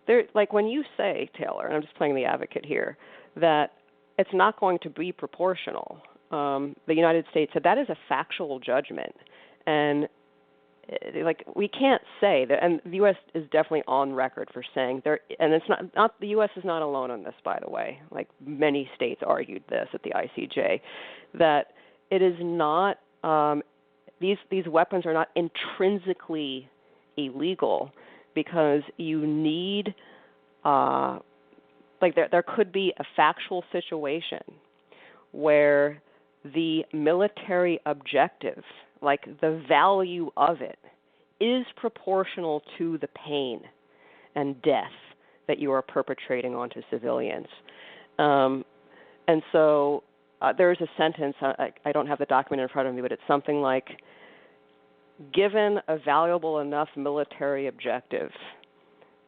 there, when you say, Taylor, and I'm just playing the advocate here, that it's not going to be proportional. The United States said that is a factual judgment, and we can't say that. And the U.S. is definitely on record for saying there, and it's not the U.S. is not alone on this, by the way. Many states argued this at the ICJ, that it is not these weapons are not intrinsically illegal because you need there could be a factual situation where the military objective, the value of it, is proportional to the pain and death that you are perpetrating onto civilians. And so there is a sentence, I don't have the document in front of me, but it's something like, given a valuable enough military objective,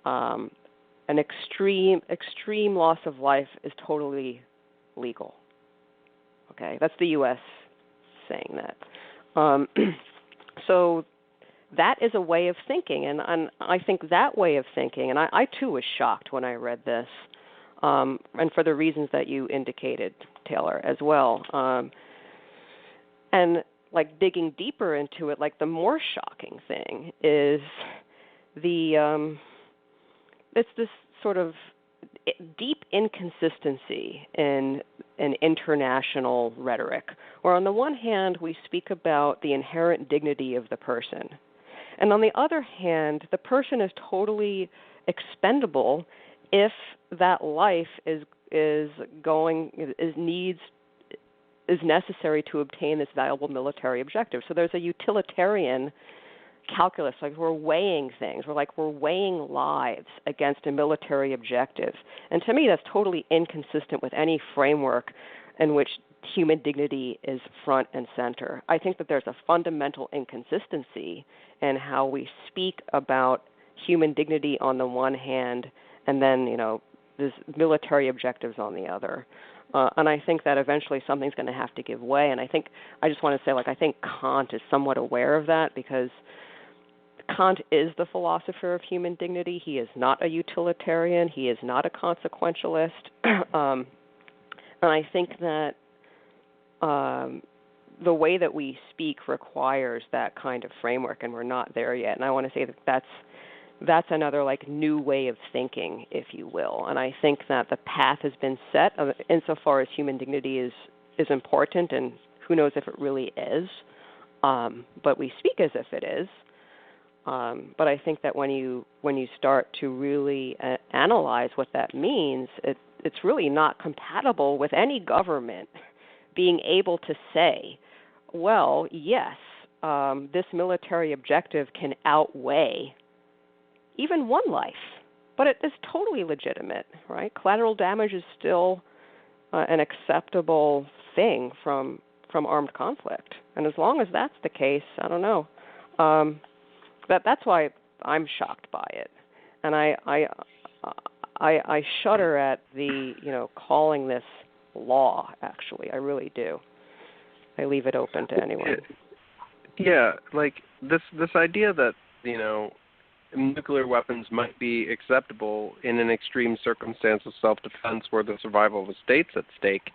an extreme loss of life is totally legal. Okay, that's the U.S. saying that. So that is a way of thinking, and I think that way of thinking, and I too was shocked when I read this, and for the reasons that you indicated, Taylor, as well. And digging deeper into it, the more shocking thing is it's this sort of deep inconsistency in international rhetoric, where on the one hand we speak about the inherent dignity of the person, And on the other hand, the person is totally expendable if that life is necessary to obtain this valuable military objective. So there's a utilitarian calculus, like we're weighing things. We're weighing lives against a military objective. And to me, that's totally inconsistent with any framework in which human dignity is front and center. I think that there's a fundamental inconsistency in how we speak about human dignity on the one hand and then, this military objectives on the other. And I think that eventually something's going to have to give way. And I just want to say, I think Kant is somewhat aware of that, because Kant is the philosopher of human dignity. He is not a utilitarian. He is not a consequentialist. And I think that the way that we speak requires that kind of framework, and we're not there yet. And I want to say that that's another new way of thinking, if you will. And I think that the path has been set insofar as human dignity is important, and who knows if it really is. But we speak as if it is. But I think that when you start to really analyze what that means, it's really not compatible with any government being able to say, well, yes, this military objective can outweigh even one life, but it is totally legitimate, right? Collateral damage is still an acceptable thing from armed conflict, and as long as that's the case, I don't know. That's why I'm shocked by it, and I shudder at the calling this law. Actually, I really do. I leave it open to anyone. Yeah, this idea that nuclear weapons might be acceptable in an extreme circumstance of self-defense where the survival of a state's at stake.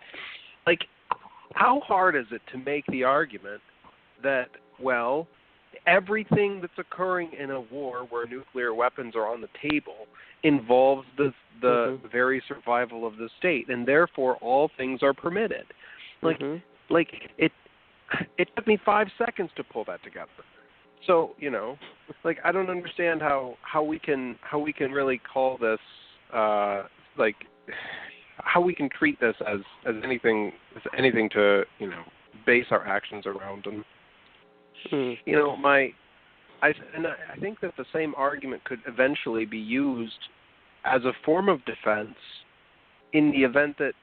How hard is it to make the argument that, well, everything that's occurring in a war where nuclear weapons are on the table involves the very survival of the state, and therefore all things are permitted? It took me 5 seconds to pull that together. So, I don't understand how we can really call this how we can treat this as anything to base our actions around. And I think that the same argument could eventually be used as a form of defense in the event that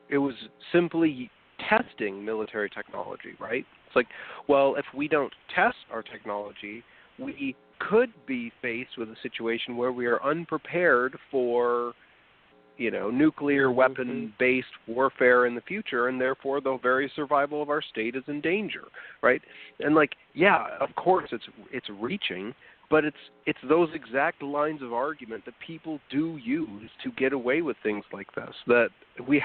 it was simply testing military technology, right? It's well, if we don't test our technology, we could be faced with a situation where we are unprepared for, nuclear weapon-based warfare in the future, and therefore the very survival of our state is in danger, right? And yeah, of course it's reaching, but it's those exact lines of argument that people do use to get away with things like this, that we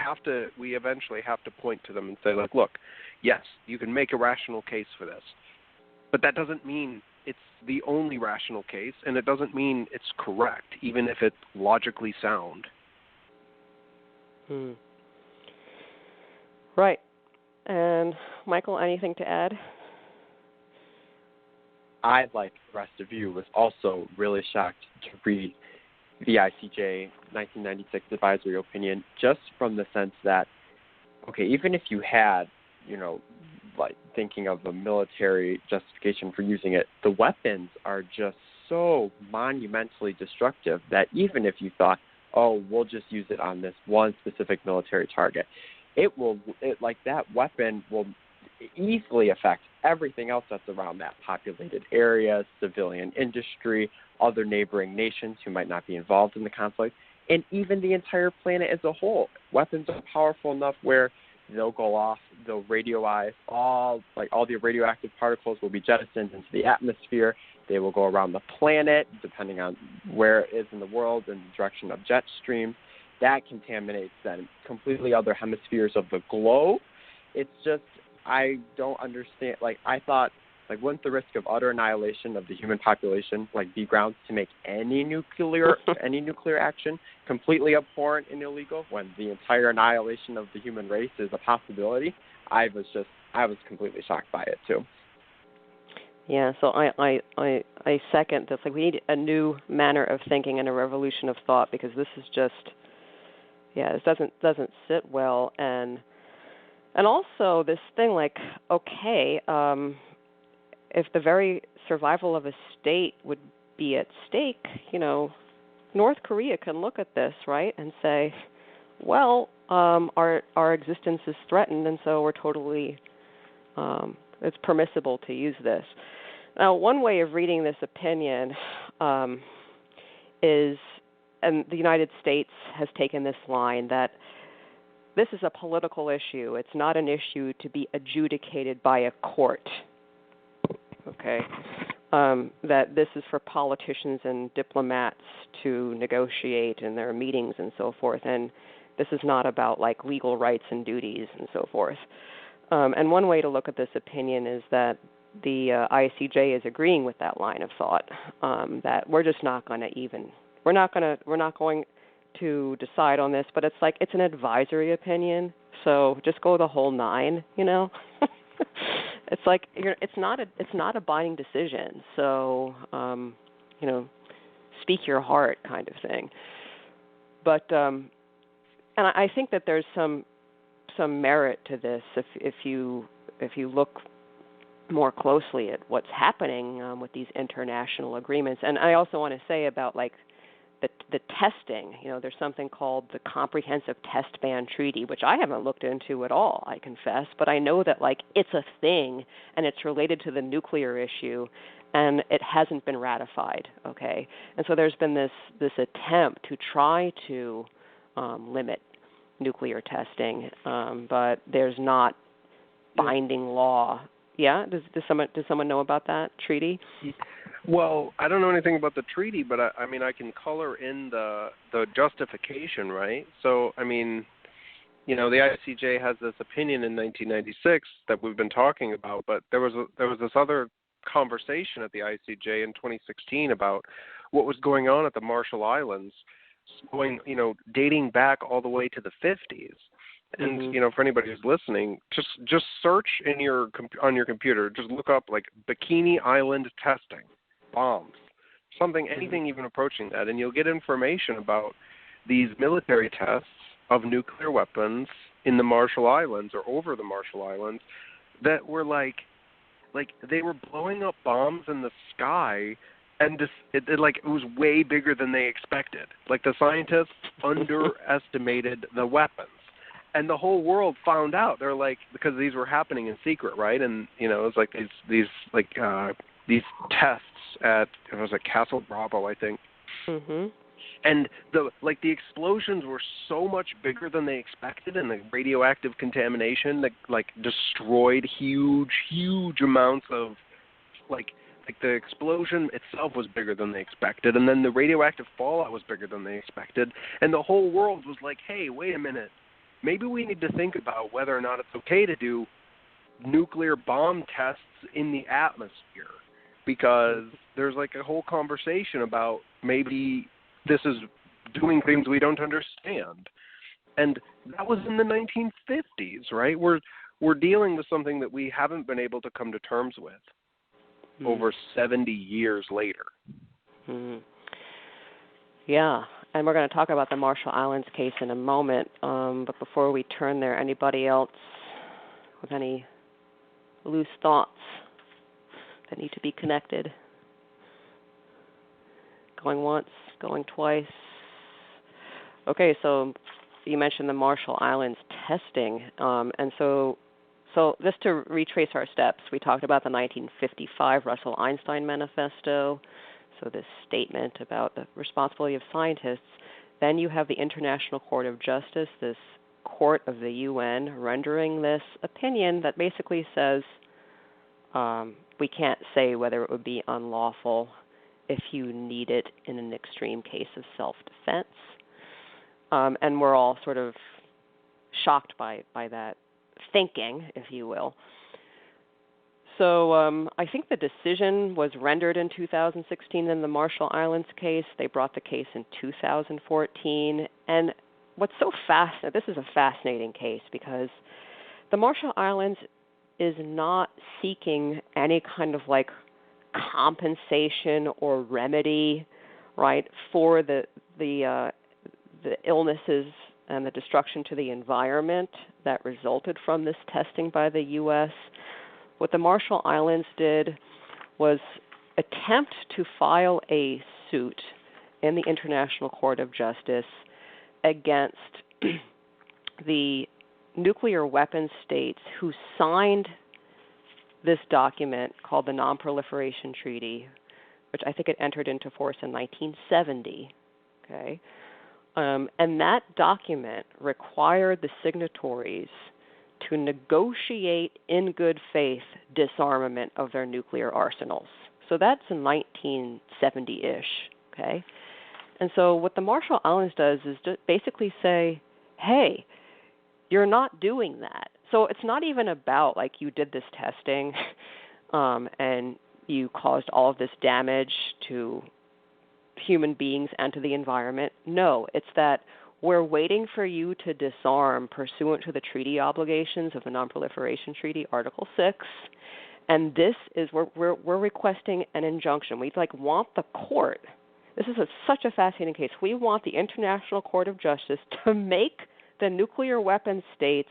eventually have to point to them and say, look, yes, you can make a rational case for this, but that doesn't mean it's the only rational case, and it doesn't mean it's correct, even if it's logically sound. Right. And Michael, anything to add? I, like the rest of you, was also really shocked to read the ICJ 1996 advisory opinion, just from the sense that, okay, even if you had, thinking of a military justification for using it, the weapons are just so monumentally destructive that even if you thought, oh, we'll just use it on this one specific military target, that weapon will easily affect everything else that's around that: populated areas, civilian industry, other neighboring nations who might not be involved in the conflict, and even the entire planet as a whole. Weapons are powerful enough where they'll go off, they'll radioize, all the radioactive particles will be jettisoned into the atmosphere. They will go around the planet, depending on where it is in the world and the direction of jet stream. That contaminates then completely other hemispheres of the globe. It's just, I don't understand. I thought, wouldn't the risk of utter annihilation of the human population, be grounds to make any nuclear action completely abhorrent and illegal when the entire annihilation of the human race is a possibility? I was completely shocked by it too. Yeah, so I second this. Like, we need a new manner of thinking and a revolution of thought, because this is just, this doesn't sit well. And also this thing, like, okay, if the very survival of a state would be at stake, North Korea can look at this, right, and say, well, our existence is threatened, and so we're totally, it's permissible to use this. Now, one way of reading this opinion is, and the United States has taken this line, that this is a political issue. It's not an issue to be adjudicated by a court. Okay, that this is for politicians and diplomats to negotiate in their meetings and so forth, and this is not about like legal rights and duties and so forth. And one way to look at this opinion is that the ICJ is agreeing with that line of thought, that we're just not going to we're not going to decide on this, but it's like it's an advisory opinion, so just go the whole nine, It's like it's not a binding decision, so speak your heart kind of thing. But and I think that there's some merit to this if you look more closely at what's happening with these international agreements. And I also want to say about like the testing. There's something called the Comprehensive Test Ban Treaty, which I haven't looked into at all, I confess, but I know that like it's a thing and it's related to the nuclear issue, and it hasn't been ratified. Okay, and so there's been this attempt to try to limit nuclear testing, but there's not binding law. Yeah, does someone know about that treaty? Well, I don't know anything about the treaty, but I mean, I can color in the justification, right? So, I mean, the ICJ has this opinion in 1996 that we've been talking about, but there was this other conversation at the ICJ in 2016 about what was going on at the Marshall Islands, dating back all the way to the 50s. And for anybody who's listening, just search on your computer, just look up like Bikini Island testing, bombs, anything even approaching that, and you'll get information about these military tests of nuclear weapons in the Marshall Islands or over the Marshall Islands that were like they were blowing up bombs in the sky, and it was way bigger than they expected. Like the scientists underestimated the weapons. And the whole world found out. They're like, because these were happening in secret, right? And it was like these tests at Castle Bravo, I think. Mm-hmm. And the explosions were so much bigger than they expected, and the radioactive contamination that destroyed huge amounts of the explosion itself was bigger than they expected, and then the radioactive fallout was bigger than they expected, and the whole world was like, hey, wait a minute. Maybe we need to think about whether or not it's okay to do nuclear bomb tests in the atmosphere, because there's a whole conversation about maybe this is doing things we don't understand. And that was in the 1950s, right? We're dealing with something that we haven't been able to come to terms with over 70 years later. Mm. Yeah. And we're going to talk about the Marshall Islands case in a moment. But before we turn there, anybody else with any loose thoughts that need to be connected? Going once, going twice. Okay, so you mentioned the Marshall Islands testing. And so just to retrace our steps, we talked about the 1955 Russell Einstein Manifesto. So this statement about the responsibility of scientists. Then you have the International Court of Justice, this court of the UN, rendering this opinion that basically says we can't say whether it would be unlawful if you need it in an extreme case of self-defense. And we're all sort of shocked by that thinking, if you will. So I think the decision was rendered in 2016 in the Marshall Islands case. They brought the case in 2014. And what's so fascinating, this is a fascinating case because the Marshall Islands is not seeking any kind of compensation or remedy, right, for the illnesses and the destruction to the environment that resulted from this testing by the U.S. What the Marshall Islands did was attempt to file a suit in the International Court of Justice against the nuclear weapons states who signed this document called the Non-Proliferation Treaty, which I think it entered into force in 1970. Okay, and that document required the signatories to negotiate in good faith disarmament of their nuclear arsenals. So that's in 1970-ish. Okay, and so what the Marshall Islands does is to basically say, hey, you're not doing that. So it's not even about like you did this testing and you caused all of this damage to human beings and to the environment. No, it's that we're waiting for you to disarm pursuant to the treaty obligations of the Non-Proliferation Treaty, Article 6. And this is, we're requesting an injunction. We want the court. This is such a fascinating case. We want the International Court of Justice to make the nuclear weapon states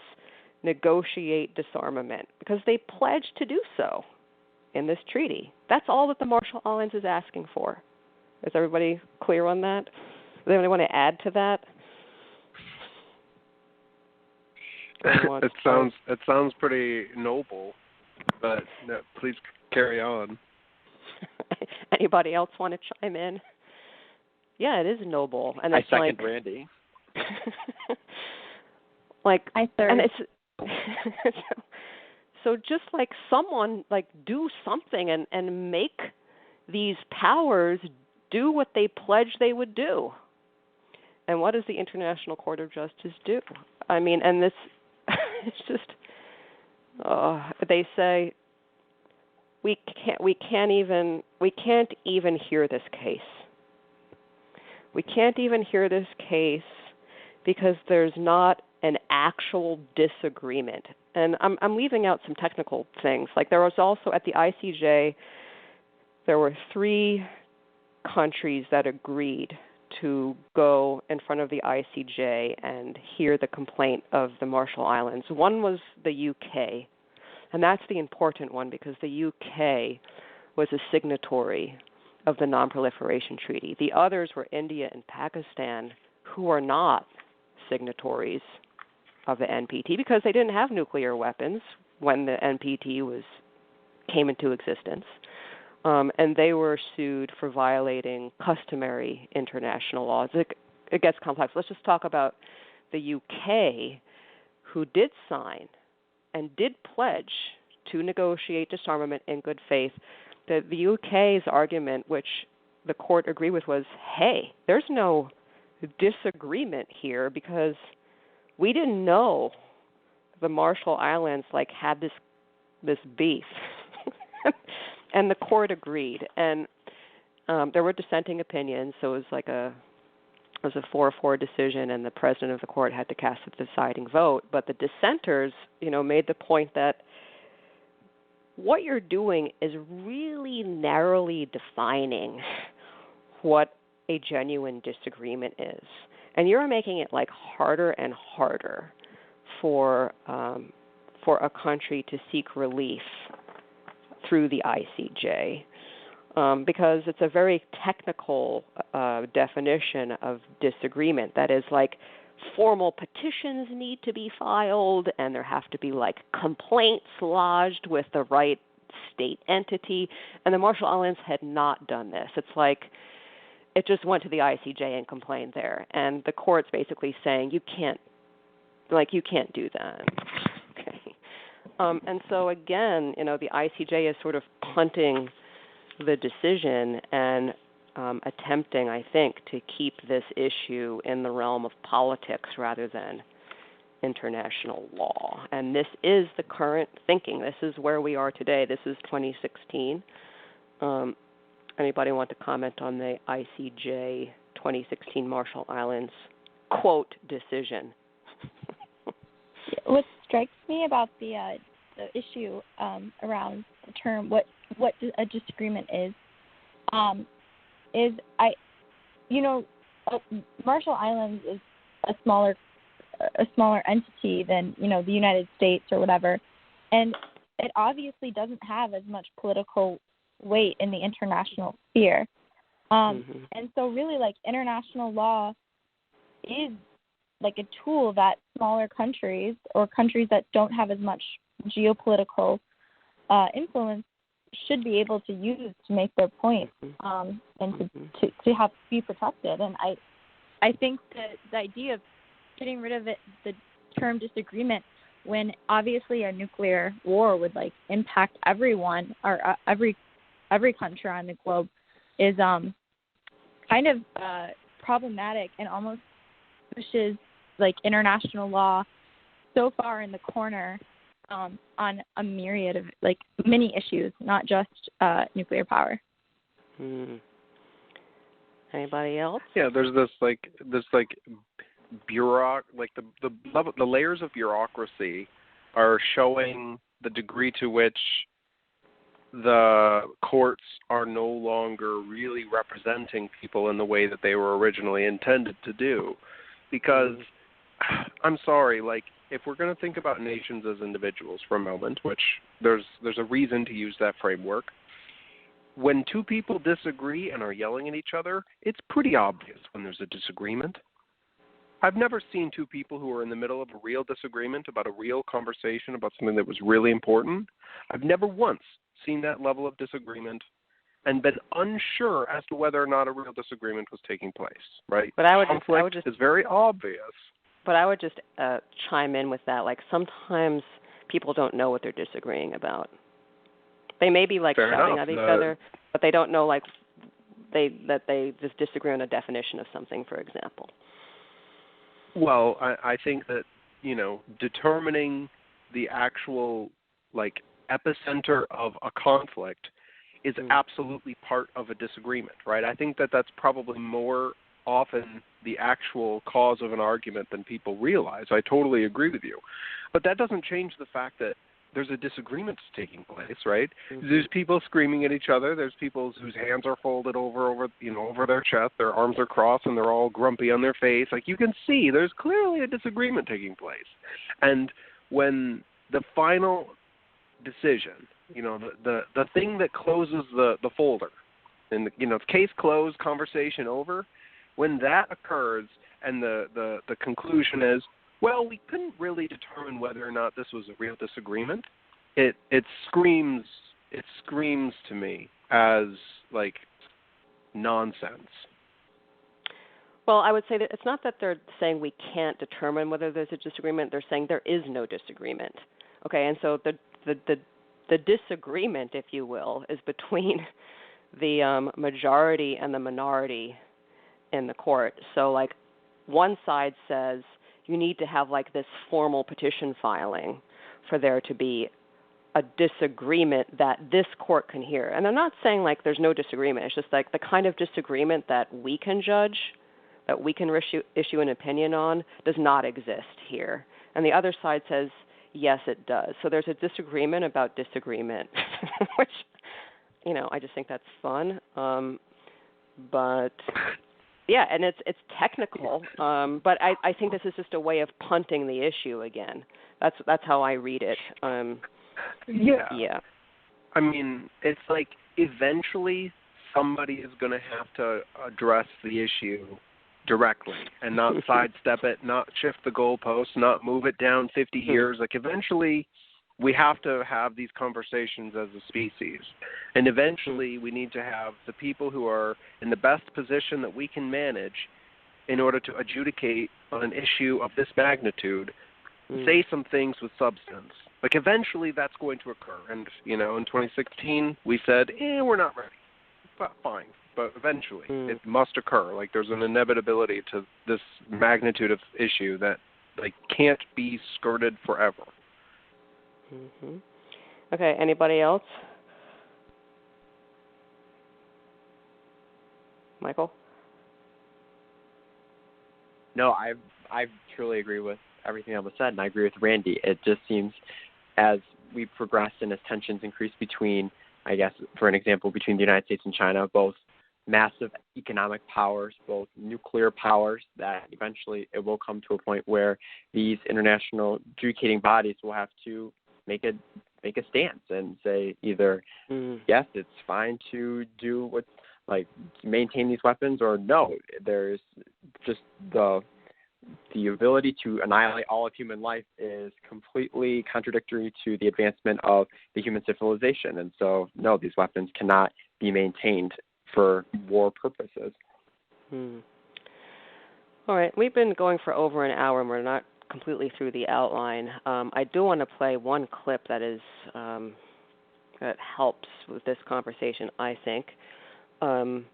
negotiate disarmament because they pledged to do so in this treaty. That's all that the Marshall Islands is asking for. Is everybody clear on that? Does anybody want to add to that? It sounds pretty noble, but no, please carry on. Anybody else want to chime in? Yeah, it is noble, and I it's second Randy. I third. And it's so just like someone do something and make these powers do what they pledged they would do. And what does the International Court of Justice do? I mean, and this it's just they say we can't even hear this case. We can't even hear this case because there's not an actual disagreement. And I'm leaving out some technical things. Like there was also at the ICJ, there were 3 countries that agreed to go in front of the ICJ and hear the complaint of the Marshall Islands. One was the UK, and that's the important one because the UK was a signatory of the Non-Proliferation Treaty. The others were India and Pakistan, who are not signatories of the NPT because they didn't have nuclear weapons when the NPT came into existence. And they were sued for violating customary international laws. It gets complex. Let's just talk about the UK, who did sign and did pledge to negotiate disarmament in good faith. The UK's argument, which the court agreed with, was, hey, there's no disagreement here because we didn't know the Marshall Islands like had this beef. And the court agreed. And there were dissenting opinions, so it was a 4-4 decision, and the president of the court had to cast the deciding vote. But the dissenters, made the point that what you're doing is really narrowly defining what a genuine disagreement is, and you're making it harder and harder for a country to seek relief through the ICJ. Because it's a very technical definition of disagreement. That is, formal petitions need to be filed, and there have to be, complaints lodged with the right state entity. And the Marshall Islands had not done this. It's it just went to the ICJ and complained there. And the court's basically saying, you can't do that. Okay. And so, again, the ICJ is sort of punting the decision and attempting, I think, to keep this issue in the realm of politics rather than international law. And this is the current thinking. This is where we are today. This is 2016. Anybody want to comment on the ICJ 2016 Marshall Islands quote decision? What strikes me about the issue around term what a disagreement is Marshall Islands is a smaller entity than the United States or whatever, and it obviously doesn't have as much political weight in the international sphere. And so really, like, international law is like a tool that smaller countries or countries that don't have as much geopolitical influence should be able to use to make their point, and to have be protected. And I think that the idea of getting rid of the term disagreement, when obviously a nuclear war would like impact everyone or every country on the globe, is kind of problematic and almost pushes like international law so far in the corner on a myriad of like many issues, not just nuclear power. Anybody else? Yeah, there's the layers of bureaucracy are showing the degree to which the courts are no longer really representing people in the way that they were originally intended to do. Because, I'm sorry, like, if we're going to think about nations as individuals for a moment, which there's a reason to use that framework, when two people disagree and are yelling at each other, it's pretty obvious when there's a disagreement. I've never seen two people who are in the middle of a real disagreement about a real conversation about something that was really important. I've never once seen that level of disagreement and been unsure as to whether or not a real disagreement was taking place, right? But conflict is very obvious. But I would just chime in with that. Like, sometimes people don't know what they're disagreeing about. They may be like shouting at each other, but they don't know that they just disagree on a definition of something, for example. Well, I think that, determining the actual epicenter of a conflict is absolutely part of a disagreement, right? I think that that's probably more often the actual cause of an argument than people realize. I totally agree with you. But that doesn't change the fact that there's a disagreement taking place, right? There's people screaming at each other. There's people whose hands are folded over their chest. Their arms are crossed, and they're all grumpy on their face. Like, you can see there's clearly a disagreement taking place. And when the final decision, the thing that closes the folder, and case closed, conversation over, when that occurs, and the conclusion is, well, we couldn't really determine whether or not this was a real disagreement, it screams to me as like nonsense. Well, I would say that it's not that they're saying we can't determine whether there's a disagreement. They're saying there is no disagreement. Okay, and so the disagreement, if you will, is between the majority and the minority in the court. So, like, one side says you need to have like this formal petition filing for there to be a disagreement that this court can hear. And they're not saying like there's no disagreement. It's just like the kind of disagreement that we can judge, that we can issue an opinion on, does not exist here. And the other side says, yes, it does. So there's a disagreement about disagreement, which, I just think that's fun. But yeah, and it's technical, but I think this is just a way of punting the issue again. That's how I read it. Yeah. I mean, it's like eventually somebody is going to have to address the issue directly and not sidestep it, not shift the goalpost, not move it down 50 years. Like, eventually we have to have these conversations as a species. And eventually we need to have the people who are in the best position that we can manage in order to adjudicate on an issue of this magnitude, say some things with substance. Like, eventually that's going to occur. And, in 2016 we said, we're not ready. But fine. But eventually it must occur. Like, there's an inevitability to this magnitude of issue that, can't be skirted forever. Okay, anybody else? Michael? No, I truly agree with everything that was said, and I agree with Randy. It just seems as we progress and as tensions increase between, I guess, for an example, between the United States and China, both massive economic powers, both nuclear powers, that eventually it will come to a point where these international adjudicating bodies will have to make a stance and say either yes, it's fine to do what, like, maintain these weapons, or no, there's just the ability to annihilate all of human life is completely contradictory to the advancement of the human civilization, and so no, these weapons cannot be maintained for war purposes. All right, we've been going for over an hour, and we're not completely through the outline. I do want to play one clip that is that helps with this conversation, I think. And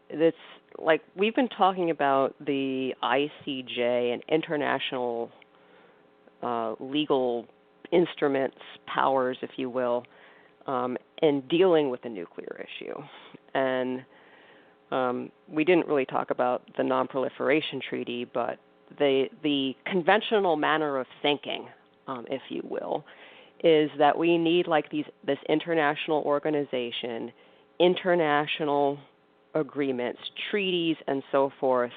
it's like we've been talking about the ICJ and international legal instruments, powers, if you will, in dealing with the nuclear issue. And we didn't really talk about the Non-Proliferation Treaty, but the conventional manner of thinking, if you will, is that we need like this international organization, international agreements, treaties, and so forth,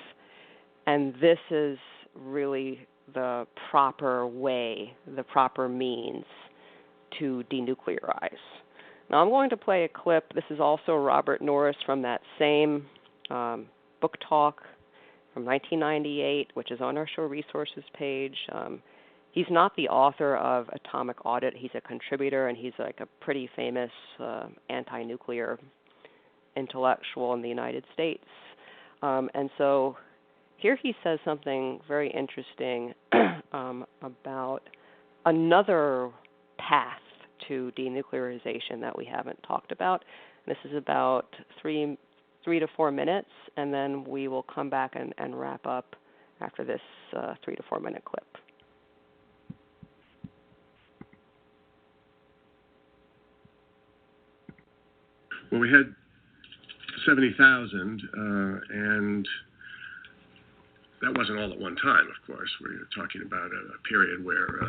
and this is really the proper way, the proper means to denuclearize. Now I'm going to play a clip. This is also Robert Norris from that same book talk from 1998, which is on our show resources page. He's not the author of Atomic Audit. He's a contributor, and he's like a pretty famous anti-nuclear intellectual in the United States. And so here he says something very interesting about another path to denuclearization that we haven't talked about. This is about 3 to 4 minutes, and then we will come back and wrap up after this 3 to 4 minute clip. Well, we had 70,000, and that wasn't all at one time, of course. We're talking about a period where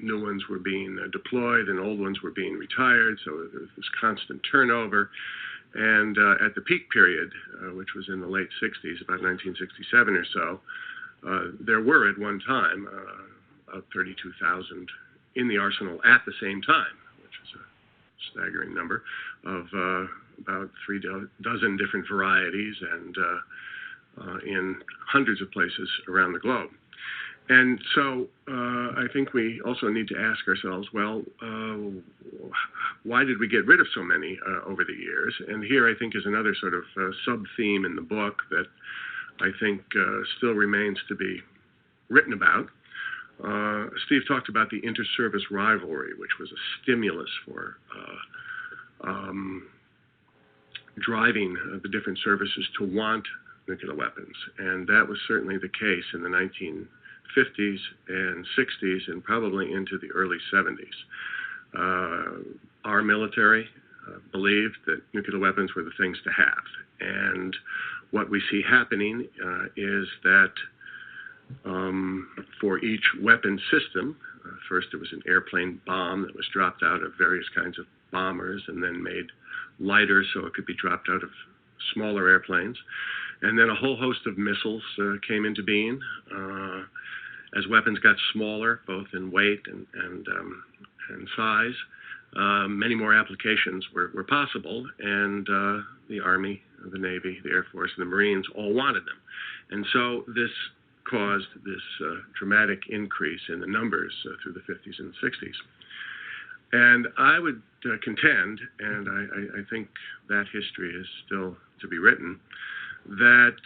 new ones were being deployed and old ones were being retired, so there was this constant turnover. And at the peak period, which was in the late 60s, about 1967 or so, there were at one time about 32,000 in the arsenal at the same time, which is a staggering number of about 3 dozen different varieties and in hundreds of places around the globe. And so I think we also need to ask ourselves, well, why did we get rid of so many over the years? And here I think is another sort of sub-theme in the book that I think still remains to be written about. Steve talked about the inter-service rivalry, which was a stimulus for driving the different services to want nuclear weapons. And that was certainly the case in the 1950s and 60s and probably into the early 70s. Our military believed that nuclear weapons were the things to have. And what we see happening is that for each weapon system, first there was an airplane bomb that was dropped out of various kinds of bombers and then made lighter so it could be dropped out of smaller airplanes. And then a whole host of missiles came into being. As weapons got smaller, both in weight and size, many more applications were possible, and the Army, the Navy, the Air Force, and the Marines all wanted them. And so this caused this dramatic increase in the numbers through the 50s and 60s. And I would contend, and I think that history is still to be written, that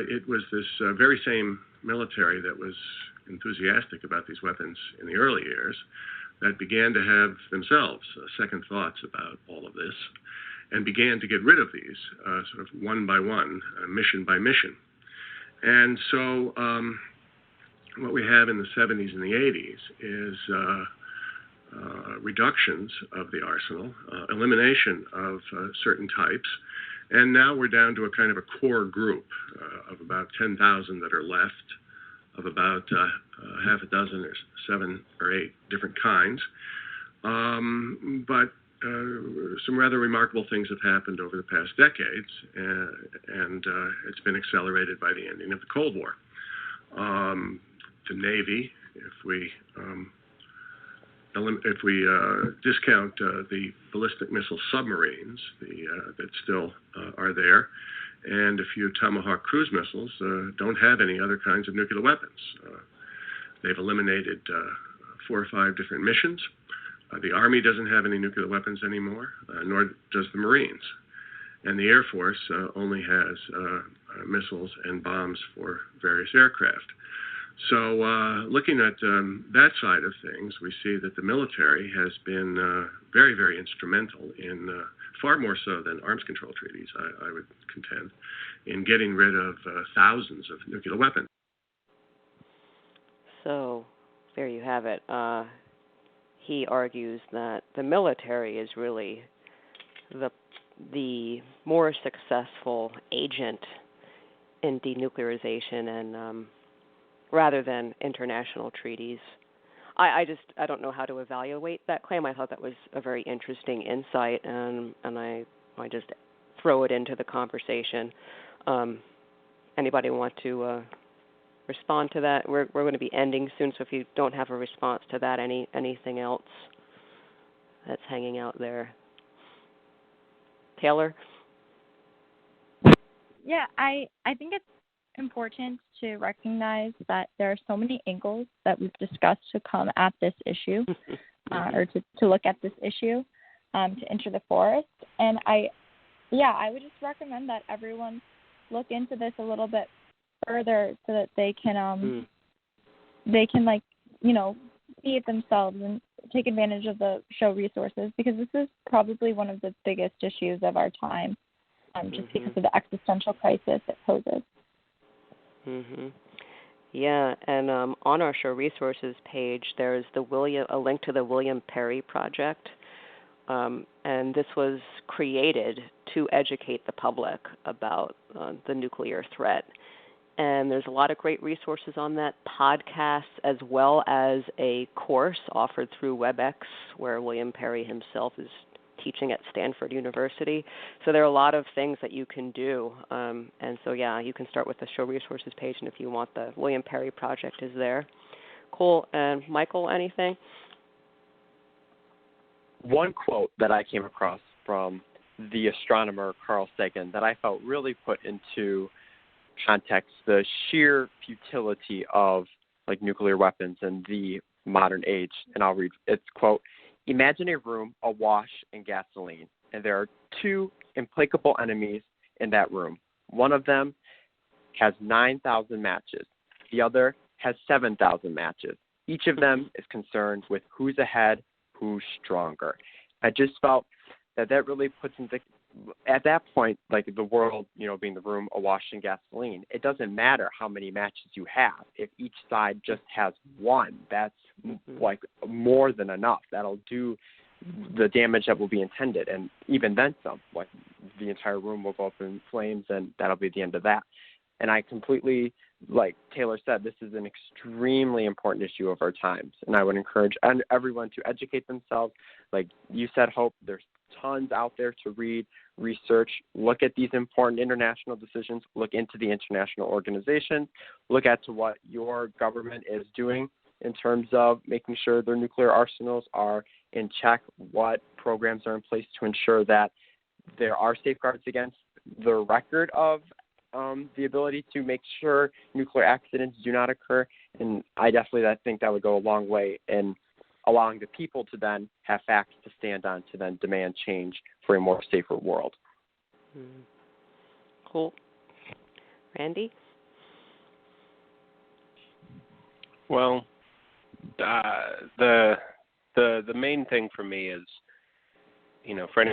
it was this very same military that was enthusiastic about these weapons in the early years that began to have themselves second thoughts about all of this and began to get rid of these sort of one by one, mission by mission. And so what we have in the 70s and the 80s is reductions of the arsenal, elimination of certain types, and now we're down to a kind of a core group of about 10,000 that are left of about half a dozen or 7 or 8 different kinds. But some rather remarkable things have happened over the past decades, and it's been accelerated by the ending of the Cold War. The Navy, if we discount the ballistic missile submarines that still are there, and a few Tomahawk cruise missiles, don't have any other kinds of nuclear weapons. They've eliminated 4 or 5 different missions. The Army doesn't have any nuclear weapons anymore, nor does the Marines. And the Air Force only has missiles and bombs for various aircraft. So looking at that side of things, we see that the military has been very, very instrumental in, far more so than arms control treaties, I would contend, in getting rid of thousands of nuclear weapons. So there you have it. He argues that the military is really the more successful agent in denuclearization and rather than international treaties. I don't know how to evaluate that claim. I thought that was a very interesting insight, and I just throw it into the conversation. Anybody want to respond to that? We're going to be ending soon, so if you don't have a response to that, anything else that's hanging out there? Taylor? Yeah, I think it's important to recognize that there are so many angles that we've discussed to come at this issue, or to look at this issue, to enter the forest. And I would just recommend that everyone look into this a little bit further so that they can see it themselves and take advantage of the show resources, because this is probably one of the biggest issues of our time, just because of the existential crisis it poses. Yeah, and on our show resources page, there's a link to the William Perry Project, and this was created to educate the public about the nuclear threat. And there's a lot of great resources on that, podcasts, as well as a course offered through WebEx, where William Perry himself is teaching at Stanford University. So there are a lot of things that you can do. And so, yeah, you can start with the show resources page, and if you want, the William Perry Project is there. Cool. And Michael, anything? One quote that I came across from the astronomer Carl Sagan that I felt really put into context the sheer futility of nuclear weapons in the modern age. And I'll read its quote: "Imagine a room awash in gasoline, and there are 2 implacable enemies in that room. One of them has 9,000 matches. The other has 7,000 matches. Each of them is concerned with who's ahead, who's stronger." I just felt that really puts into, at that point, the world, being the room awash in gasoline, it doesn't matter how many matches you have. If each side just has one, that's more than enough. That'll do the damage that will be intended, and even then some. The entire room will go up in flames, and that'll be the end of that. And I completely, like Taylor said, this is an extremely important issue of our times, and I would encourage everyone to educate themselves. Like you said, Hope, there's tons out there to read, research, look at these important international decisions, look into the international organizations, look at what your government is doing in terms of making sure their nuclear arsenals are in check, what programs are in place to ensure that there are safeguards against the record of the ability to make sure nuclear accidents do not occur. And I definitely think that would go a long way in allowing the people to then have facts to stand on to then demand change for a more safer world. Cool. Randy? Well, the main thing for me is, for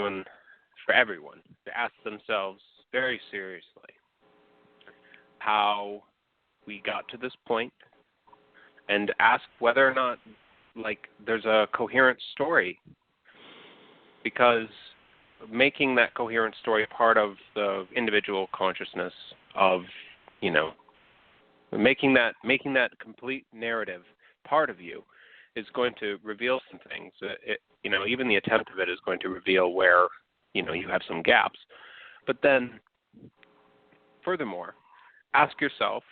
everyone to ask themselves very seriously how we got to this point, and ask whether or not there's a coherent story, because making that coherent story part of the individual consciousness of Making that complete narrative part of you is going to reveal some things. Even the attempt of it is going to reveal where, you have some gaps. But then, furthermore, ask yourself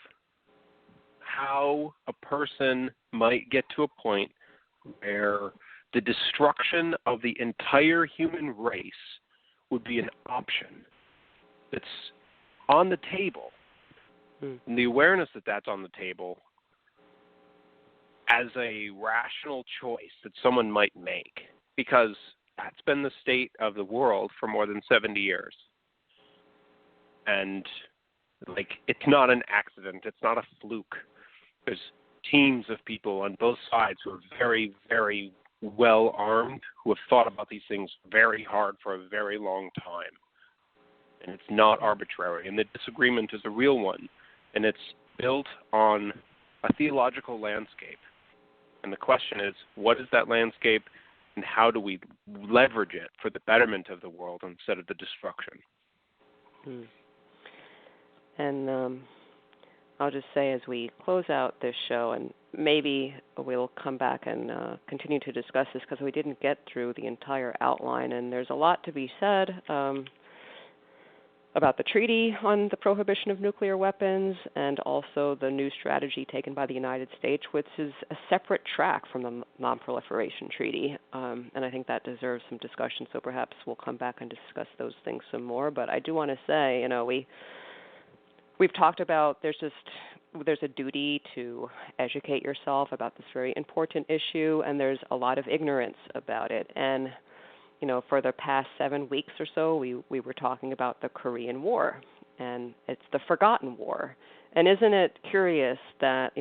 how a person might get to a point where the destruction of the entire human race would be an option that's on the table. And the awareness that that's on the table as a rational choice that someone might make, because that's been the state of the world for more than 70 years. And, it's not an accident. It's not a fluke. There's teams of people on both sides who are very, very well armed, who have thought about these things very hard for a very long time. And it's not arbitrary. And the disagreement is a real one. And it's built on a theological landscape. And the question is, what is that landscape, and how do we leverage it for the betterment of the world instead of the destruction? And I'll just say, as we close out this show, and maybe we'll come back and continue to discuss this, because we didn't get through the entire outline, and there's a lot to be said about the treaty on the prohibition of nuclear weapons, and also the new strategy taken by the United States, which is a separate track from the Non-Proliferation Treaty. And I think that deserves some discussion, so perhaps we'll come back and discuss those things some more. But I do want to say, we've talked about there's a duty to educate yourself about this very important issue, and there's a lot of ignorance about it. And for the past 7 weeks or so, we were talking about the Korean War, and it's the forgotten war. And isn't it curious that,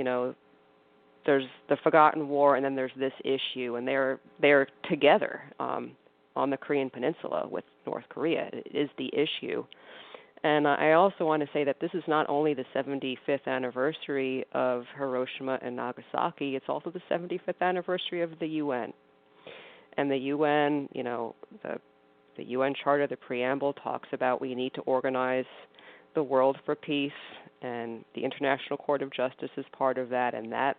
there's the forgotten war, and then there's this issue, and they're together on the Korean Peninsula with North Korea. It is the issue. And I also want to say that this is not only the 75th anniversary of Hiroshima and Nagasaki, it's also the 75th anniversary of the UN. And the UN, the UN Charter, the preamble talks about we need to organize the world for peace, and the International Court of Justice is part of that. And that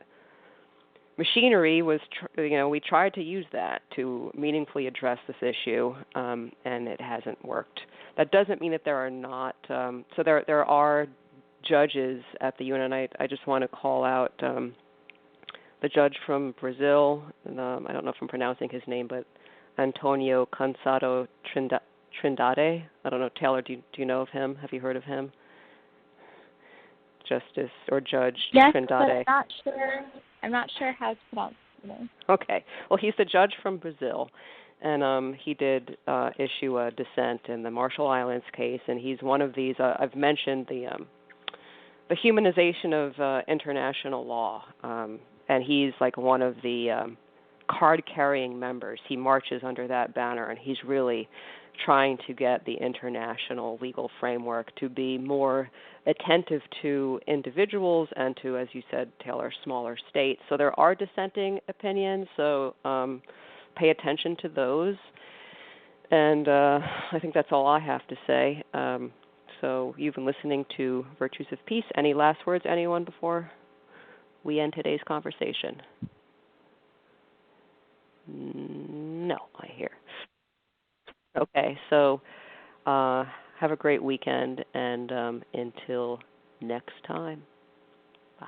machinery was, we tried to use that to meaningfully address this issue, and it hasn't worked. That doesn't mean that there are not, so there are judges at the UN, and I just want to call out the judge from Brazil, and, I don't know if I'm pronouncing his name, but Antonio Cansado Trindade. I don't know, Taylor, do you know of him? Have you heard of him? Justice or Judge Trindade. But I'm not sure how to pronounce his name. Okay. Well, he's the judge from Brazil, and he did issue a dissent in the Marshall Islands case, and he's one of these. I've mentioned the humanization of international law, and he's like one of the card-carrying members. He marches under that banner, and he's really trying to get the international legal framework to be more attentive to individuals and to, as you said, Taylor, smaller states. So there are dissenting opinions, so pay attention to those. And I think that's all I have to say. So you've been listening to Virtues of Peace. Any last words, anyone, before we end today's conversation? No, I hear. Okay, so have a great weekend, and until next time, bye.